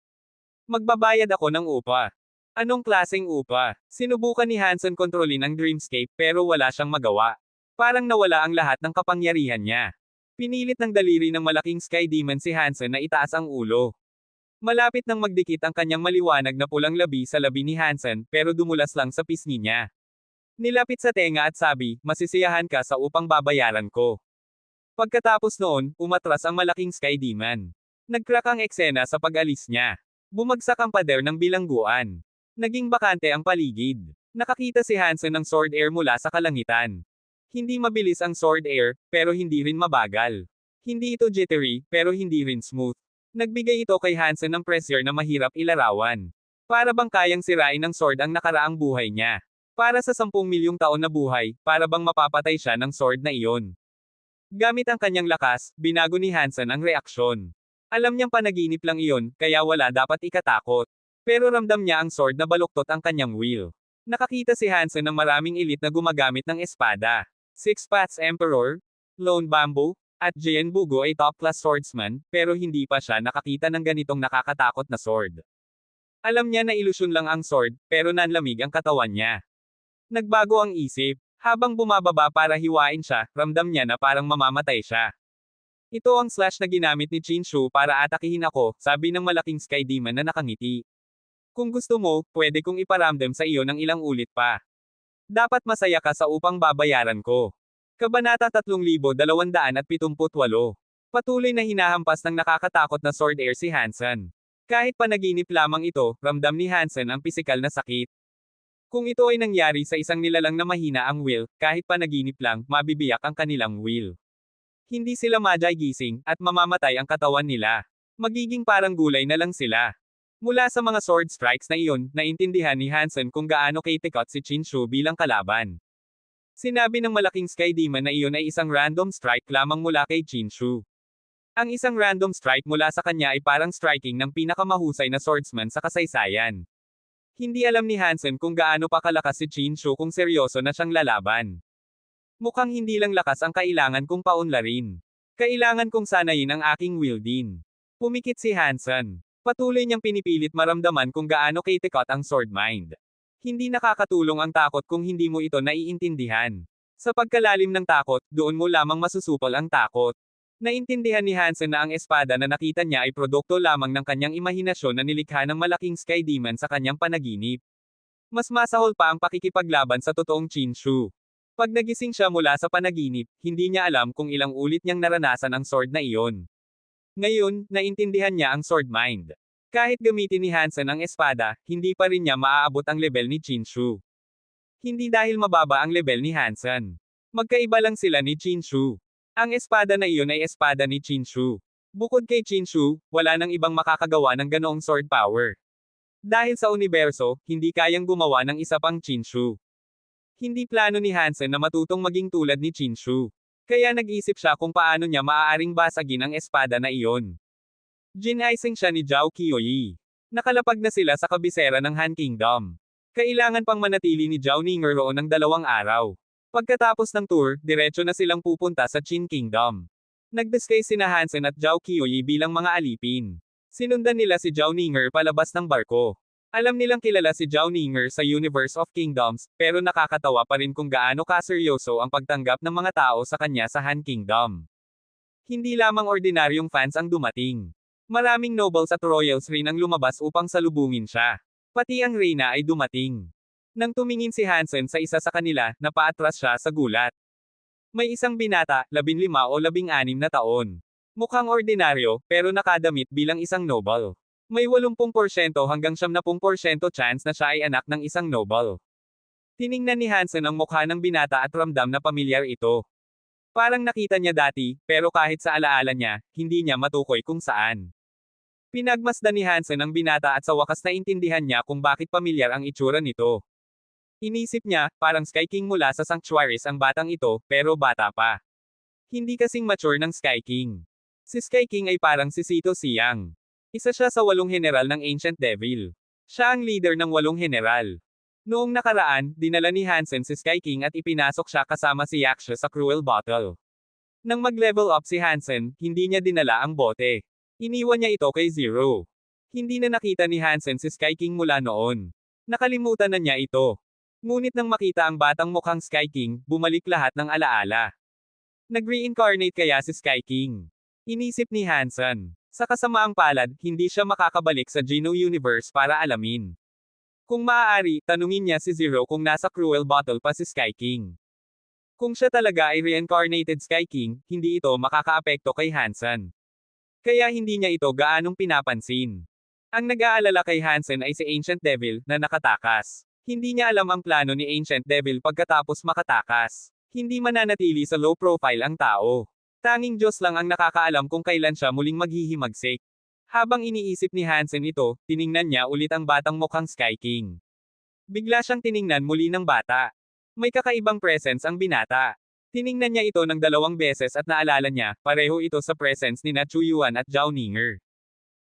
Magbabayad ako ng upa. Anong klaseng upa? Sinubukan ni Hansen kontrolin ang dreamscape pero wala siyang magawa. Parang nawala ang lahat ng kapangyarihan niya. Pinilit ng daliri ng malaking Sky Demon si Hansen na itaas ang ulo. Malapit nang magdikit ang kanyang maliwanag na pulang labi sa labi ni Hansen, pero dumulas lang sa pisngi niya. Nilapit sa tenga at sabi, masisiyahan ka sa upang babayaran ko. Pagkatapos noon, umatras ang malaking Sky Demon. Nagcrack ang eksena sa pag-alis niya. Bumagsak ang pader ng bilangguan. Naging bakante ang paligid. Nakakita si Hansen ng sword air mula sa kalangitan. Hindi mabilis ang sword air, pero hindi rin mabagal. Hindi ito jittery, pero hindi rin smooth. Nagbigay ito kay Hansen ng pressure na mahirap ilarawan. Para bang kayang sirain ng sword ang nakaraang buhay niya. Para sa 10 milyong taon na buhay, para bang mapapatay siya ng sword na iyon. Gamit ang kanyang lakas, binago ni Hansen ang reaksyon. Alam niyang panaginip lang iyon, kaya wala dapat ikatakot. Pero ramdam niya ang sword na baluktot ang kanyang will. Nakakita si Hansen ng maraming elite na gumagamit ng espada. Six Paths Emperor, Lone Bamboo, at Jien Bugo ay top-class swordsman, pero hindi pa siya nakakita ng ganitong nakakatakot na sword. Alam niya na ilusyon lang ang sword, pero nanlamig ang katawan niya. Nagbago ang isip. Habang bumababa para hiwain siya, ramdam niya na parang mamamatay siya. Ito ang slash na ginamit ni Chin Shu para atakihin ako, sabi ng malaking Sky Demon na nakangiti. Kung gusto mo, pwede kong iparamdam sa iyo ng ilang ulit pa. Dapat masaya ka sa upang babayaran ko. Kabanata 3278. Patuloy na hinahampas ng nakakatakot na sword air si Hansen. Kahit panaginip lamang ito, ramdam ni Hansen ang pisikal na sakit. Kung ito ay nangyari sa isang nilalang na mahina ang will, kahit panaginip lang, mabibiyak ang kanilang will. Hindi sila gising, at mamamatay ang katawan nila. Magiging parang gulay na lang sila. Mula sa mga sword strikes na iyon, naintindihan ni Hansen kung gaano kitikot si Chin Shu bilang kalaban. Sinabi ng malaking Sky Demon na iyon ay isang random strike lamang mula kay Chin Shu. Ang isang random strike mula sa kanya ay parang striking ng pinakamahusay na swordsman sa kasaysayan. Hindi alam ni Hansen kung gaano pa kalakas si Chin Shu kung seryoso na siyang lalaban. Mukhang hindi lang lakas ang kailangan kong paunlarin. Kailangan kong sanayin ang aking will din. Pumikit si Hansen. Patuloy niyang pinipilit maramdaman kung gaano kitikot ang sword mind. Hindi nakakatulong ang takot kung hindi mo ito naiintindihan. Sa pagkalalim ng takot, doon mo lamang masusupol ang takot. Naintindihan ni Hansen na ang espada na nakita niya ay produkto lamang ng kanyang imahinasyon na nilikha ng malaking Sky Demon sa kanyang panaginip. Mas masahol pa ang pakikipaglaban sa totoong Chin Shu. Pag nagising siya mula sa panaginip, hindi niya alam kung ilang ulit niyang naranasan ang sword na iyon. Ngayon, naintindihan niya ang sword mind. Kahit gamitin ni Hansen ang espada, hindi pa rin niya maaabot ang level ni Chin Shu. Hindi dahil mababa ang level ni Hansen. Magkaiba lang sila ni Chin Shu. Ang espada na iyon ay espada ni Chin Shu. Bukod kay Chin Shu, wala nang ibang makakagawa ng ganoong sword power. Dahil sa universo, hindi kayang gumawa ng isa pang Chin Shu. Hindi plano ni Hansen na matutong maging tulad ni Chin Shu. Kaya nag-isip siya kung paano niya maaaring basagin ang espada na iyon. Ginaising siya ni Zhao Qiuyi. Nakalapag na sila sa kabisera ng Han Kingdom. Kailangan pang manatili ni Zhao Ninger roon ng 2 araw. Pagkatapos ng tour, diretso na silang pupunta sa Qin Kingdom. Nag-disguise sina Hansen at Zhao Qiuyi bilang mga alipin. Sinundan nila si Zhao Ninger palabas ng barko. Alam nilang kilala si Zhao Ninger sa Universe of Kingdoms, pero nakakatawa pa rin kung gaano kaseryoso ang pagtanggap ng mga tao sa kanya sa Han Kingdom. Hindi lamang ordinaryong fans ang dumating. Maraming nobles at royals rin ang lumabas upang salubungin siya. Pati ang reyna ay dumating. Nang tumingin si Hansen sa isa sa kanila, napaatras siya sa gulat. May isang binata, 15 o 16 na taon. Mukhang ordinaryo, pero nakadamit bilang isang noble. May 80% hanggang 70% chance na siya ay anak ng isang noble. Tiningnan ni Hansen ang mukha ng binata at ramdam na pamilyar ito. Parang nakita niya dati, pero kahit sa alaala niya, hindi niya matukoy kung saan. Pinagmasdan ni Hansen ang binata at sa wakas naintindihan niya kung bakit pamilyar ang itsura nito. Inisip niya, parang Sky King mula sa Sanctuaries ang batang ito, pero bata pa. Hindi kasing mature ng Sky King. Si Sky King ay parang si Sito Siang. Isa siya sa 8 general ng Ancient Devil. Siya ang leader ng 8 general. Noong nakaraan, dinala ni Hansen si Sky King at ipinasok siya kasama si Yaksha sa Cruel Bottle. Nang mag-level up si Hansen, hindi niya dinala ang bote. Iniwan niya ito kay Zero. Hindi na nakita ni Hansen si Sky King mula noon. Nakalimutan na niya ito. Ngunit nang makita ang batang mukhang Sky King, bumalik lahat ng alaala. Nag-reincarnate kaya si Sky King? Inisip ni Hansen. Sa kasamaang palad, hindi siya makakabalik sa Geno Universe para alamin. Kung maaari, tanungin niya si Zero kung nasa Cruel Bottle pa si Sky King. Kung siya talaga ay reincarnated Sky King, hindi ito makakaapekto kay Hansen. Kaya hindi niya ito gaanong pinapansin. Ang nag-aalala kay Hansen ay si Ancient Devil, na nakatakas. Hindi niya alam ang plano ni Ancient Devil pagkatapos makatakas. Hindi mananatili sa low profile ang tao. Tanging Diyos lang ang nakakaalam kung kailan siya muling maghihimagsik. Habang iniisip ni Hansen ito, tiningnan niya ulit ang batang mukhang Sky King. Bigla siyang tiningnan muli ng bata. May kakaibang presence ang binata. Tiningnan niya ito ng 2 beses at naalala niya, pareho ito sa presence ni na Chuyuan at Zhao Ninger.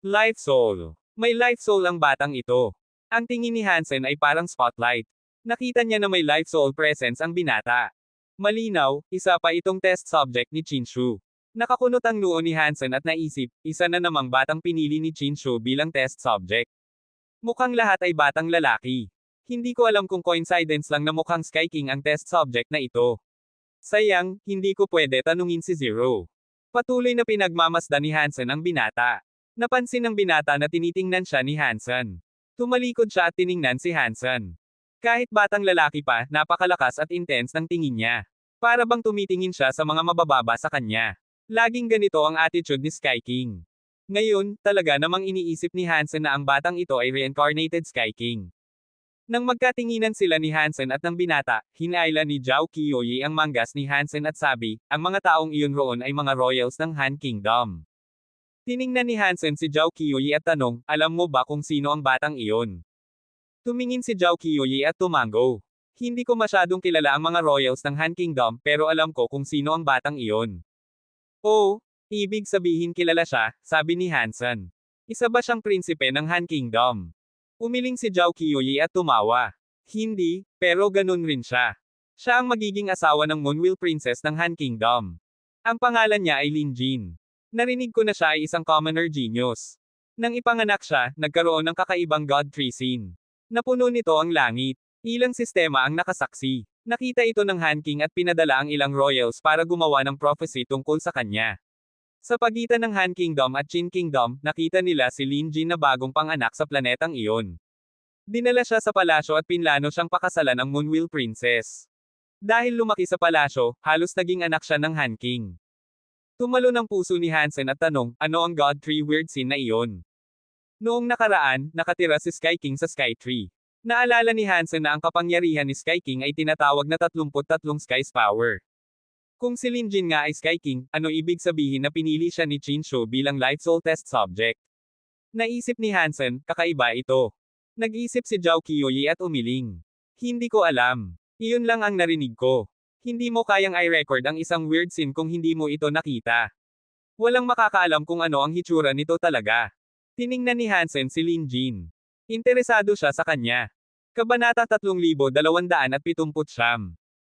Life Soul. May life soul ang batang ito. Ang tingin ni Hansen ay parang spotlight. Nakita niya na may life soul presence ang binata. Malinaw, isa pa itong test subject ni Chinshu. Nakakunot ang noo ni Hansen at naisip, isa na namang batang pinili ni Chinshu bilang test subject. Mukhang lahat ay batang lalaki. Hindi ko alam kung coincidence lang na mukhang Sky King ang test subject na ito. Sayang, hindi ko pwede tanungin si Zero. Patuloy na pinagmamasdan ni Hansen ang binata. Napansin ng binata na tinitingnan siya ni Hansen. Tumalikod siya at tiningnan si Hansen. Kahit batang lalaki pa, napakalakas at intense ng tingin niya. Para bang tumitingin siya sa mga mabababa sa kanya. Laging ganito ang attitude ni Sky King. Ngayon, talaga namang iniisip ni Hansen na ang batang ito ay reincarnated Sky King. Nang magkatinginan sila ni Hansen at ng binata, hinaila ni Zhao Qiuyi ang manggas ni Hansen at sabi, ang mga taong iyon roon ay mga royals ng Han Kingdom. Tiningnan ni Hansen si Zhao Qiuyi at tanong, alam mo ba kung sino ang batang iyon? Tumingin si Zhao Qiuyi at tumango. Hindi ko masyadong kilala ang mga royals ng Han Kingdom pero alam ko kung sino ang batang iyon. Oh, ibig sabihin kilala siya, sabi ni Hansen. Isa ba siyang prinsipe ng Han Kingdom? Umiling si Zhao Qiuyi at tumawa. Hindi, pero ganun rin siya. Siya ang magiging asawa ng Moonwheel Princess ng Han Kingdom. Ang pangalan niya ay Lin Jin. Narinig ko na siya ay isang commoner genius. Nang ipanganak siya, nagkaroon ng kakaibang God Tree scene. Napuno nito ang langit. Ilang sistema ang nakasaksi. Nakita ito ng Han King at pinadala ang ilang royals para gumawa ng prophecy tungkol sa kanya. Sa pagitan ng Han Kingdom at Qin Kingdom, nakita nila si Lin Jin na bagong panganak sa planetang iyon. Dinala siya sa palasyo at pinlano siyang pakasalan ng Moonwheel Princess. Dahil lumaki sa palasyo, halos naging anak siya ng Han King. Tumalo ng puso ni Hansen at tanong, ano ang God Tree weird scene na iyon? Noong nakaraan, nakatira si Sky King sa Sky Tree. Naalala ni Hansen na ang kapangyarihan ni Sky King ay tinatawag na 33 Sky's Power. Kung si Lin Jin nga ay Sky King, ano ibig sabihin na pinili siya ni Chinshu bilang life soul test subject? Naisip ni Hansen, kakaiba ito. Nag-isip si Zhao Qiuyi at umiling. Hindi ko alam. Iyon lang ang narinig ko. Hindi mo kayang i-record ang isang weird scene kung hindi mo ito nakita. Walang makakaalam kung ano ang hitsura nito talaga. Tiningnan ni Hansen si Lin Jin. Interesado siya sa kanya. Kabanata 3279.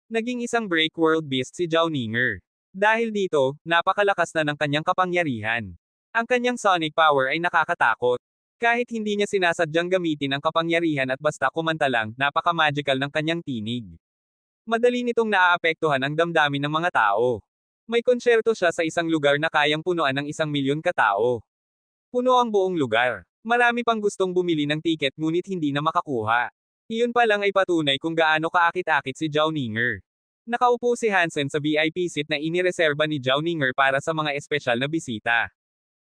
Naging isang break world beast si Zhao Ninger. Dahil dito, napakalakas na ng kanyang kapangyarihan. Ang kanyang sonic power ay nakakatakot. Kahit hindi niya sinasadyang gamitin ang kapangyarihan at basta kumanta lang, napaka-magical ng kanyang tinig. Madali nitong naaapektuhan ang damdamin ng mga tao. May konsyerto siya sa isang lugar na kayang punuan ng 1,000,000 katao. Puno ang buong lugar. Marami pang gustong bumili ng tiket ngunit hindi na makakuha. Iyon pa lang ay patunay kung gaano kaakit-akit si Zhao Ninger. Nakaupo si Hansen sa VIP seat na inireserba ni Zhao Ninger para sa mga espesyal na bisita.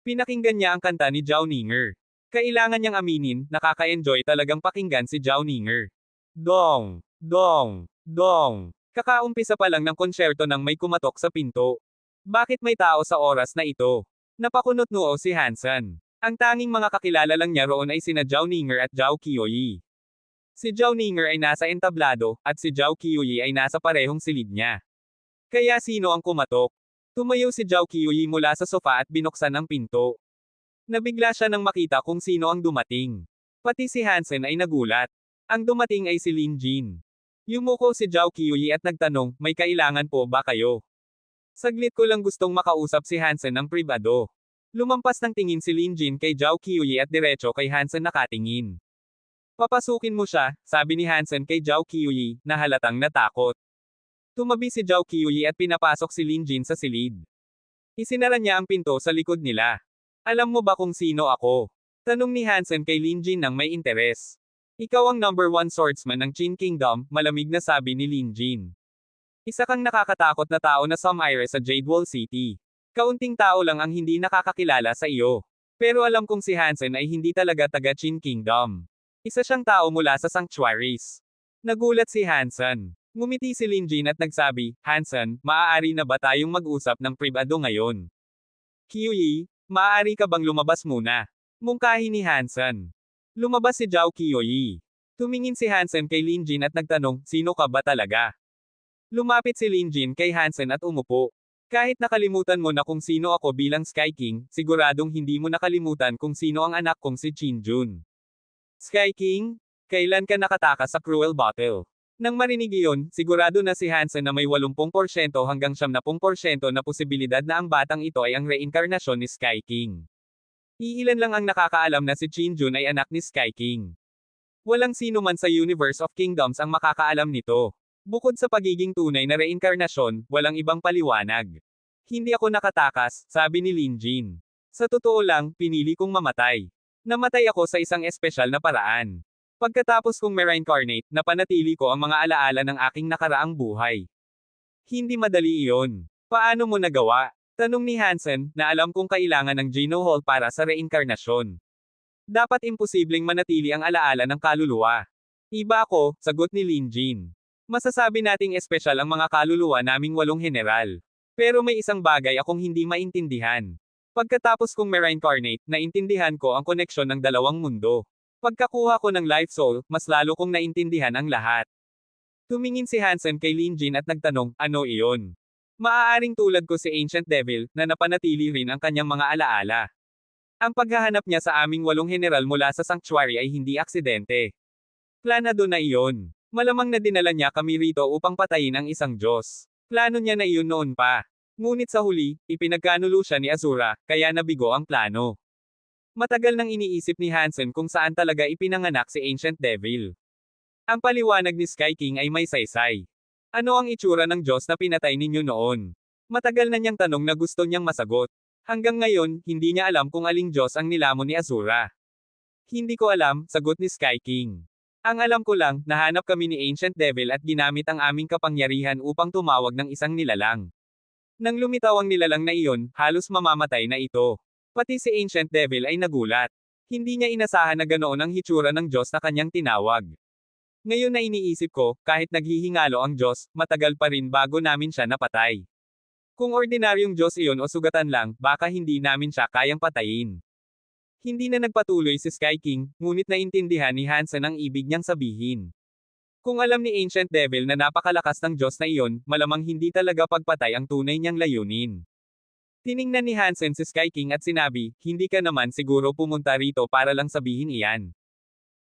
Pinakinggan niya ang kanta ni Zhao Ninger. Kailangan niyang aminin, nakaka-enjoy talagang pakinggan si Zhao Ninger. Dong! Dong! Dong! Kakaumpisa pa lang ng konsyerto nang may kumatok sa pinto. Bakit may tao sa oras na ito? Napakunot noo si Hansen. Ang tanging mga kakilala lang niya roon ay sina Zhao Ninger at Zhao Qiuyi. Si Zhao Ninger ay nasa entablado, at si Zhao Qiuyi ay nasa parehong silid niya. Kaya sino ang kumatok? Tumayo si Zhao Qiuyi mula sa sofa at binuksan ang pinto. Nabigla siya nang makita kung sino ang dumating. Pati si Hansen ay nagulat. Ang dumating ay si Lin Jin. Yumuko si Zhao Qiuyi at nagtanong, may kailangan po ba kayo? Saglit ko lang gustong makausap si Hansen ng pribado. Lumampas ng tingin si Lin Jin kay Zhao Qiuyi at diretso kay Hansen nakatingin. Papasukin mo siya, sabi ni Hansen kay Zhao Qiuyi, na halatang natakot. Tumabi si Zhao Qiuyi at pinapasok si Lin Jin sa silid. Isinara niya ang pinto sa likod nila. Alam mo ba kung sino ako? Tanong ni Hansen kay Lin Jin nang may interes. Ikaw ang number 1 swordsman ng Qin Kingdom, malamig na sabi ni Lin Jin. Isa kang nakakatakot na tao na sumire sa Jade Wall City. Kaunting tao lang ang hindi nakakakilala sa iyo. Pero alam kong si Hansen ay hindi talaga taga Qin Kingdom. Isa siyang tao mula sa sanctuaries. Nagulat si Hansen. Ngumiti si Lin Jin at nagsabi, Hansen, maaari na ba tayong mag-usap ng pribado ngayon? Qiuyi, maaari ka bang lumabas muna? Mungkahi ni Hansen. Lumabas si Zhao Qiuyi. Tumingin si Hansen kay Linjin at nagtanong, sino ka ba talaga? Lumapit si Linjin kay Hansen at umupo. Kahit nakalimutan mo na kung sino ako bilang Sky King, siguradong hindi mo nakalimutan kung sino ang anak kong si Chinjun. Sky King? Kailan ka nakatakas sa cruel battle? Nang marinig iyon, sigurado na si Hansen na may 80% hanggang 70% na posibilidad na ang batang ito ay ang reinkarnasyon ni Sky King. Iilan lang ang nakakaalam na si Chinjun ay anak ni Sky King. Walang sino man sa Universe of Kingdoms ang makakaalam nito. Bukod sa pagiging tunay na reinkarnasyon, walang ibang paliwanag. Hindi ako nakatakas, sabi ni Linjin. Sa totoo lang, pinili kong mamatay. Namatay ako sa isang espesyal na paraan. Pagkatapos kong ma-reincarnate, napanatili ko ang mga alaala ng aking nakaraang buhay. Hindi madali iyon. Paano mo nagawa? Tanong ni Hansen, na alam kong kailangan ng Geno Hall para sa reinkarnasyon. Dapat imposibleng manatili ang alaala ng kaluluwa. Iba ako, sagot ni Linjin. Masasabi nating espesyal ang mga kaluluwa naming 8 general. Pero may isang bagay akong hindi maintindihan. Pagkatapos kong ma-reincarnate, naintindihan ko ang koneksyon ng dalawang mundo. Pagkakuha ko ng life soul, mas lalo kong naintindihan ang lahat. Tumingin si Hansen kay Linjin at nagtanong, ano iyon? Maaaring tulad ko si Ancient Devil, na napanatili rin ang kanyang mga alaala. Ang paghahanap niya sa aming 8 general mula sa sanctuary ay hindi aksidente. Planado na iyon. Malamang na dinala niya kami rito upang patayin ang isang Diyos. Plano niya na iyon noon pa. Ngunit sa huli, ipinagkanulo siya ni Azura, kaya nabigo ang plano. Matagal nang iniisip ni Hansen kung saan talaga ipinanganak si Ancient Devil. Ang paliwanag ni Sky King ay may saysay. Ano ang itsura ng Diyos na pinatay ninyo noon? Matagal na niyang tanong na gusto niyang masagot. Hanggang ngayon, hindi niya alam kung aling Diyos ang nilamon ni Azura. Hindi ko alam, sagot ni Sky King. Ang alam ko lang, nahanap kami ni Ancient Devil at ginamit ang aming kapangyarihan upang tumawag ng isang nilalang. Nang lumitaw ang nilalang na iyon, halos mamamatay na ito. Pati si Ancient Devil ay nagulat. Hindi niya inasahan na ganoon ang hitsura ng Diyos na kanyang tinawag. Ngayon na iniisip ko, kahit naghihingalo ang Diyos, matagal pa rin bago namin siya napatay. Kung ordinaryong Diyos iyon o sugatan lang, baka hindi namin siya kayang patayin. Hindi na nagpatuloy si Sky King, ngunit naintindihan ni Hansen ang ibig niyang sabihin. Kung alam ni Ancient Devil na napakalakas ng Diyos na iyon, malamang hindi talaga pagpatay ang tunay niyang layunin. Tiningnan ni Hansen si Sky King at sinabi, hindi ka naman siguro pumunta rito para lang sabihin iyan.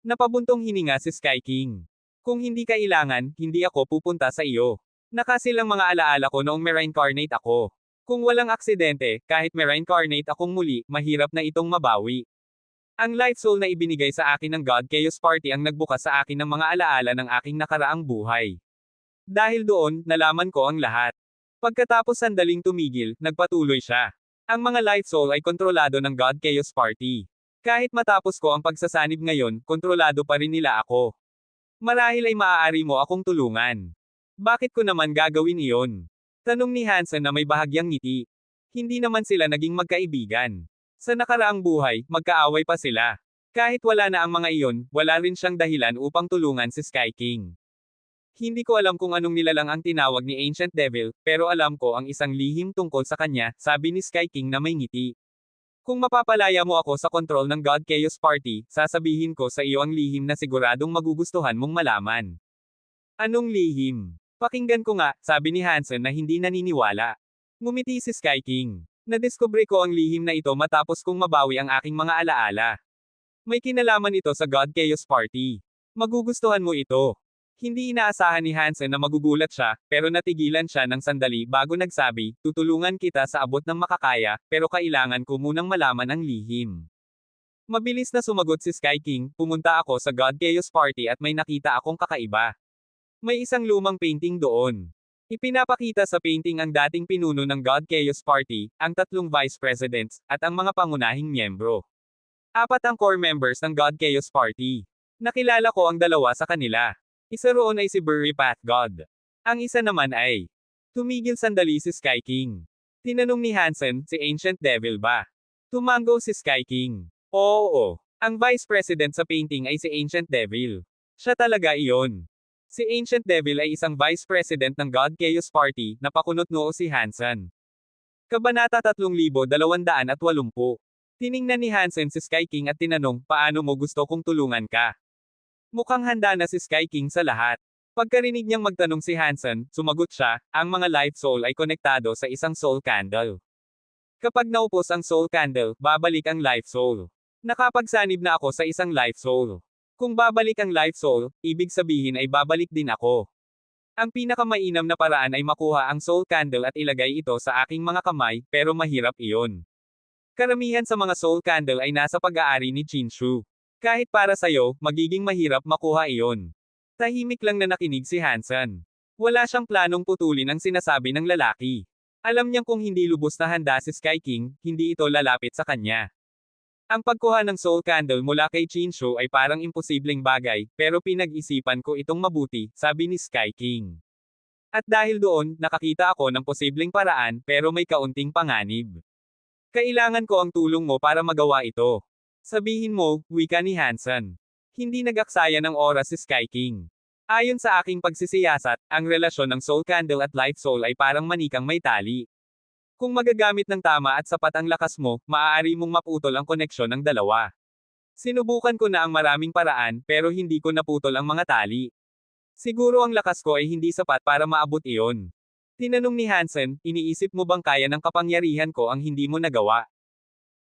Napabuntong hininga si Sky King. Kung hindi kailangan, hindi ako pupunta sa iyo. Nakasilang mga alaala ko noong ma-reincarnate ako. Kung walang aksidente, kahit ma-reincarnate akong muli, mahirap na itong mabawi. Ang life soul na ibinigay sa akin ng God Chaos Party ang nagbukas sa akin ng mga alaala ng aking nakaraang buhay. Dahil doon, nalaman ko ang lahat. Pagkatapos sandaling tumigil, nagpatuloy siya. Ang mga life soul ay kontrolado ng God Chaos Party. Kahit matapos ko ang pagsasanib ngayon, kontrolado pa rin nila ako. Marahil ay maaari mo akong tulungan. Bakit ko naman gagawin iyon? Tanong ni Hansen na may bahagyang ngiti. Hindi naman sila naging magkaibigan. Sa nakaraang buhay, magkaaway pa sila. Kahit wala na ang mga iyon, wala rin siyang dahilan upang tulungan si Sky King. Hindi ko alam kung anong nilalang ang tinawag ni Ancient Devil, pero alam ko ang isang lihim tungkol sa kanya, sabi ni Sky King na may ngiti. Kung mapapalaya mo ako sa kontrol ng God Chaos Party, sasabihin ko sa iyo ang lihim na siguradong magugustuhan mong malaman. Anong lihim? Pakinggan ko nga, sabi ni Hansen na hindi naniniwala. Ngumiti si Sky King. Nadiskubre ko ang lihim na ito matapos kong mabawi ang aking mga alaala. May kinalaman ito sa God Chaos Party. Magugustuhan mo ito. Hindi inaasahan ni Hansen na magugulat siya, pero natigilan siya ng sandali bago nagsabi, tutulungan kita sa abot ng makakaya, pero kailangan ko munang malaman ang lihim. Mabilis na sumagot si Sky King, pumunta ako sa God Chaos Party at may nakita akong kakaiba. May isang lumang painting doon. Ipinapakita sa painting ang dating pinuno ng God Chaos Party, ang 3 vice presidents, at ang mga pangunahing miyembro. 4 ang core members ng God Chaos Party. Nakilala ko ang 2 sa kanila. Isa roon ay si Burry Path God. Ang isa naman ay, tumigil sandali si Sky King. Tinanong ni Hansen, si Ancient Devil ba? Tumango si Sky King. Oo. Ang vice president sa painting ay si Ancient Devil. Siya talaga iyon. Si Ancient Devil ay isang vice president ng God Chaos Party, na pakunot noo si Hansen. Kabanata 3280. Tiningnan ni Hansen si Sky King at tinanong, paano mo gusto kong tulungan ka? Mukhang handa na si Sky King sa lahat. Pagkarinig niyang magtanong si Hansen, sumagot siya, ang mga life soul ay konektado sa isang soul candle. Kapag naupos ang soul candle, babalik ang life soul. Nakapagsanib na ako sa isang life soul. Kung babalik ang life soul, ibig sabihin ay babalik din ako. Ang pinakamainam na paraan ay makuha ang soul candle at ilagay ito sa aking mga kamay, pero mahirap iyon. Karamihan sa mga soul candle ay nasa pag-aari ni Chinshu. Kahit para sa'yo, magiging mahirap makuha iyon. Tahimik lang na nakinig si Hansen. Wala siyang planong putulin ang sinasabi ng lalaki. Alam niyang kung hindi lubos na handa si Sky King, hindi ito lalapit sa kanya. Ang pagkuha ng soul candle mula kay Chinshu ay parang imposibleng bagay, pero pinag-isipan ko itong mabuti, sabi ni Sky King. At dahil doon, nakakita ako ng posibleng paraan, pero may kaunting panganib. Kailangan ko ang tulong mo para magawa ito. Sabihin mo, wika ni Hansen. Hindi nag-aksaya ng oras si Sky King. Ayon sa aking pagsisiyasat, ang relasyon ng soul candle at life soul ay parang manikang may tali. Kung magagamit ng tama at sapat ang lakas mo, maaari mong maputol ang koneksyon ng dalawa. Sinubukan ko na ang maraming paraan, pero hindi ko naputol ang mga tali. Siguro ang lakas ko ay hindi sapat para maabot iyon. Tinanong ni Hansen, iniisip mo bang kaya ng kapangyarihan ko ang hindi mo nagawa?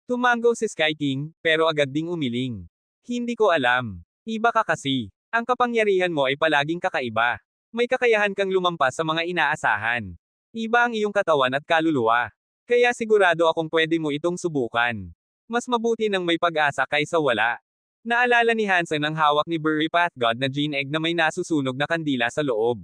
Tumango si Sky King, pero agad ding umiling. Hindi ko alam. Iba ka kasi. Ang kapangyarihan mo ay palaging kakaiba. May kakayahan kang lumampas sa mga inaasahan. Iba ang iyong katawan at kaluluwa. Kaya sigurado akong pwede mo itong subukan. Mas mabuti nang may pag-asa kaysa wala. Naalala ni Hansen ang hawak ni Burry Pathgod na gene egg na may nasusunog na kandila sa loob.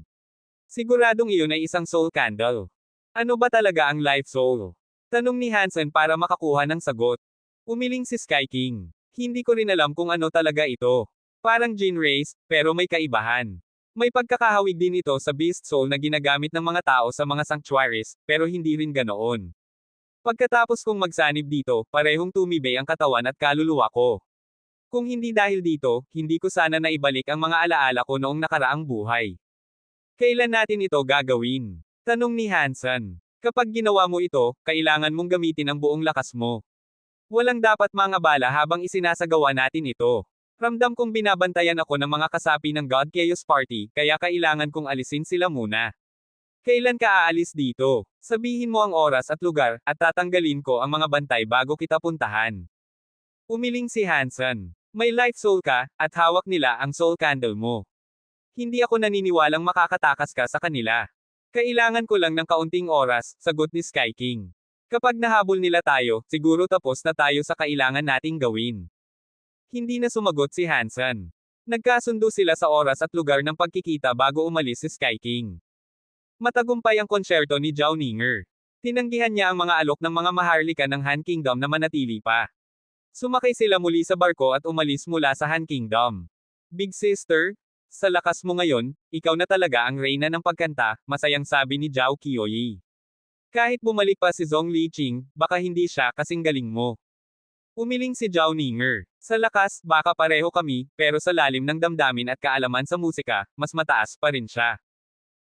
Siguradong iyon ay isang soul candle. Ano ba talaga ang life soul? Tanong ni Hansen para makakuha ng sagot. Umiling si Sky King. Hindi ko rin alam kung ano talaga ito. Parang gene race, pero may kaibahan. May pagkakahawig din ito sa beast soul na ginagamit ng mga tao sa mga sanctuaries, pero hindi rin ganoon. Pagkatapos kong magsanib dito, parehong tumibay ang katawan at kaluluwa ko. Kung hindi dahil dito, hindi ko sana naibalik ang mga alaala ko noong nakaraang buhay. Kailan natin ito gagawin? Tanong ni Hansen. Kapag ginawa mo ito, kailangan mong gamitin ang buong lakas mo. Walang dapat mangabala habang isinasagawa natin ito. Ramdam kong binabantayan ako ng mga kasapi ng God Chaos Party, kaya kailangan kong alisin sila muna. Kailan ka aalis dito? Sabihin mo ang oras at lugar, at tatanggalin ko ang mga bantay bago kita puntahan. Umiling si Hansen. May life soul ka, at hawak nila ang soul candle mo. Hindi ako naniniwalang makakatakas ka sa kanila. Kailangan ko lang ng kaunting oras, sagot ni Sky King. Kapag nahabol nila tayo, siguro tapos na tayo sa kailangan nating gawin. Hindi na sumagot si Hansen. Nagkasundo sila sa oras at lugar ng pagkikita bago umalis si Sky King. Matagumpay ang konsyerto ni Zhao Ninger. Tinanggihan niya ang mga alok ng mga maharlika ng Han Kingdom na manatili pa. Sumakay sila muli sa barko at umalis mula sa Han Kingdom. Big sister, sa lakas mo ngayon, ikaw na talaga ang reyna ng pagkanta, masayang sabi ni Zhao Qiuyi. Kahit bumalik pa si Zhong Liqing, baka hindi siya kasing galing mo. Umiling si Zhao Ninger. Sa lakas, baka pareho kami, pero sa lalim ng damdamin at kaalaman sa musika, mas mataas pa rin siya.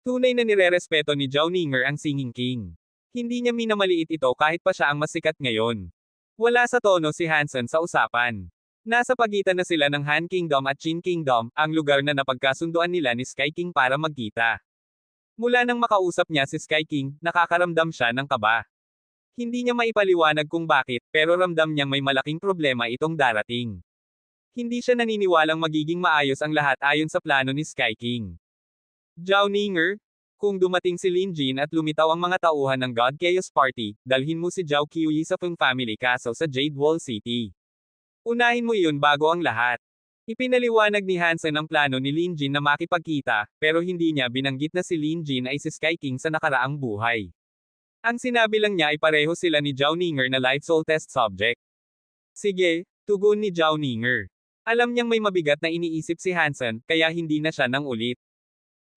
Tunay na nirerespeto ni Zhao Ninger ang Singing King. Hindi niya minamaliit ito kahit pa siya ang mas sikat ngayon. Wala sa tono si Hansen sa usapan. Nasa pagitan na sila ng Han Kingdom at Qin Kingdom, ang lugar na napagkasunduan nila ni Sky King para magkita. Mula nang makausap niya si Sky King, nakakaramdam siya ng kaba. Hindi niya maipaliwanag kung bakit, pero ramdam niyang may malaking problema itong darating. Hindi siya naniniwalang magiging maayos ang lahat ayon sa plano ni Sky King. Zhao Ninger, kung dumating si Lin Jin at lumitaw ang mga tauhan ng God Chaos Party, dalhin mo si Zhao Qiuyi sa Feng Family Castle sa Jade Wall City. Unahin mo iyon bago ang lahat. Ipinaliwanag ni Hansen ang plano ni Lin Jin na makipagkita, pero hindi niya binanggit na si Lin Jin ay si Sky King sa nakaraang buhay. Ang sinabi lang niya ay pareho sila ni Zhao Ninger na life soul test subject. Sige, tugon ni Zhao Ninger. Alam niyang may mabigat na iniisip si Hansen, kaya hindi na siya nang ulit.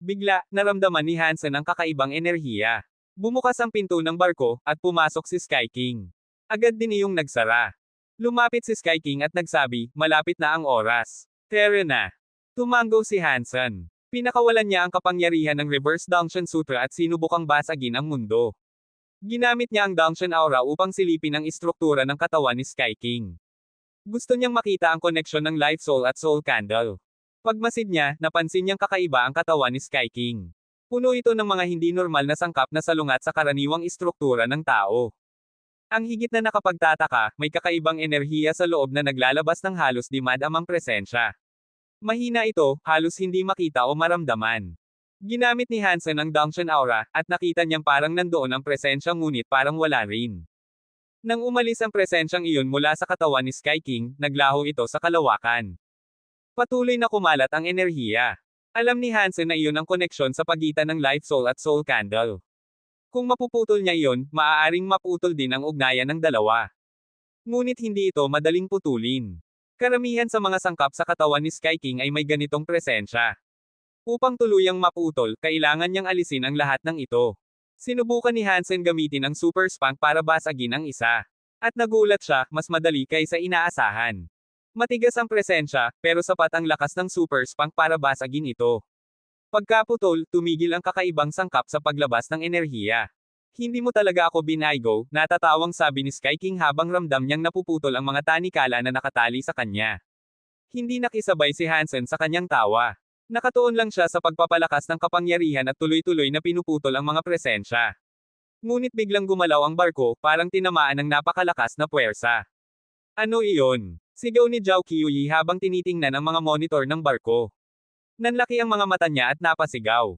Bigla, naramdaman ni Hansen ang kakaibang enerhiya. Bumukas ang pinto ng barko, at pumasok si Sky King. Agad din iyong nagsara. Lumapit si Sky King at nagsabi, malapit na ang oras. Tara na. Tumango si Hansen. Pinakawalan niya ang kapangyarihan ng Reverse Dunction Sutra at sinubukang basagin ang mundo. Ginamit niya ang Dunction Aura upang silipin ang istruktura ng katawan ni Sky King. Gusto niyang makita ang koneksyon ng Life Soul at Soul Candle. Pagmasid niya, napansin niyang kakaiba ang katawan ni Sky King. Puno ito ng mga hindi normal na sangkap na salungat sa karaniwang istruktura ng tao. Ang higit na nakapagtataka, may kakaibang enerhiya sa loob na naglalabas ng halos di madamang presensya. Mahina ito, halos hindi makita o maramdaman. Ginamit ni Hansen ang Dunction Aura, at nakita niyang parang nandoon ang presensya ngunit parang wala rin. Nang umalis ang presensyang iyon mula sa katawan ni Sky King, naglaho ito sa kalawakan. Patuloy na kumalat ang enerhiya. Alam ni Hansen na iyon ang koneksyon sa pagitan ng Light Soul at Soul Candle. Kung mapuputol niya iyon, maaaring maputol din ang ugnayan ng dalawa. Ngunit hindi ito madaling putulin. Karamihan sa mga sangkap sa katawan ni Sky King ay may ganitong presensya. Upang tuluyang maputol, kailangan niyang alisin ang lahat ng ito. Sinubukan ni Hansen gamitin ang Super Spank para basagin ang isa. At nagulat siya, mas madali kaysa inaasahan. Matigas ang presensya, pero sapat ang lakas ng Super Spank para basagin ito. Pagkaputol, tumigil ang kakaibang sangkap sa paglabas ng enerhiya. Hindi mo talaga ako binaygo, natatawang sabi ni Sky King habang ramdam niyang napuputol ang mga tanikala na nakatali sa kanya. Hindi nakisabay si Hansen sa kanyang tawa. Nakatuon lang siya sa pagpapalakas ng kapangyarihan at tuloy-tuloy na pinuputol ang mga presensya. Ngunit biglang gumalaw ang barko, parang tinamaan ng napakalakas na puwersa. Ano iyon? Sigaw ni Zhao Qiuyi habang tinitingnan ang mga monitor ng barko. Nanlaki ang mga mata niya at napasigaw.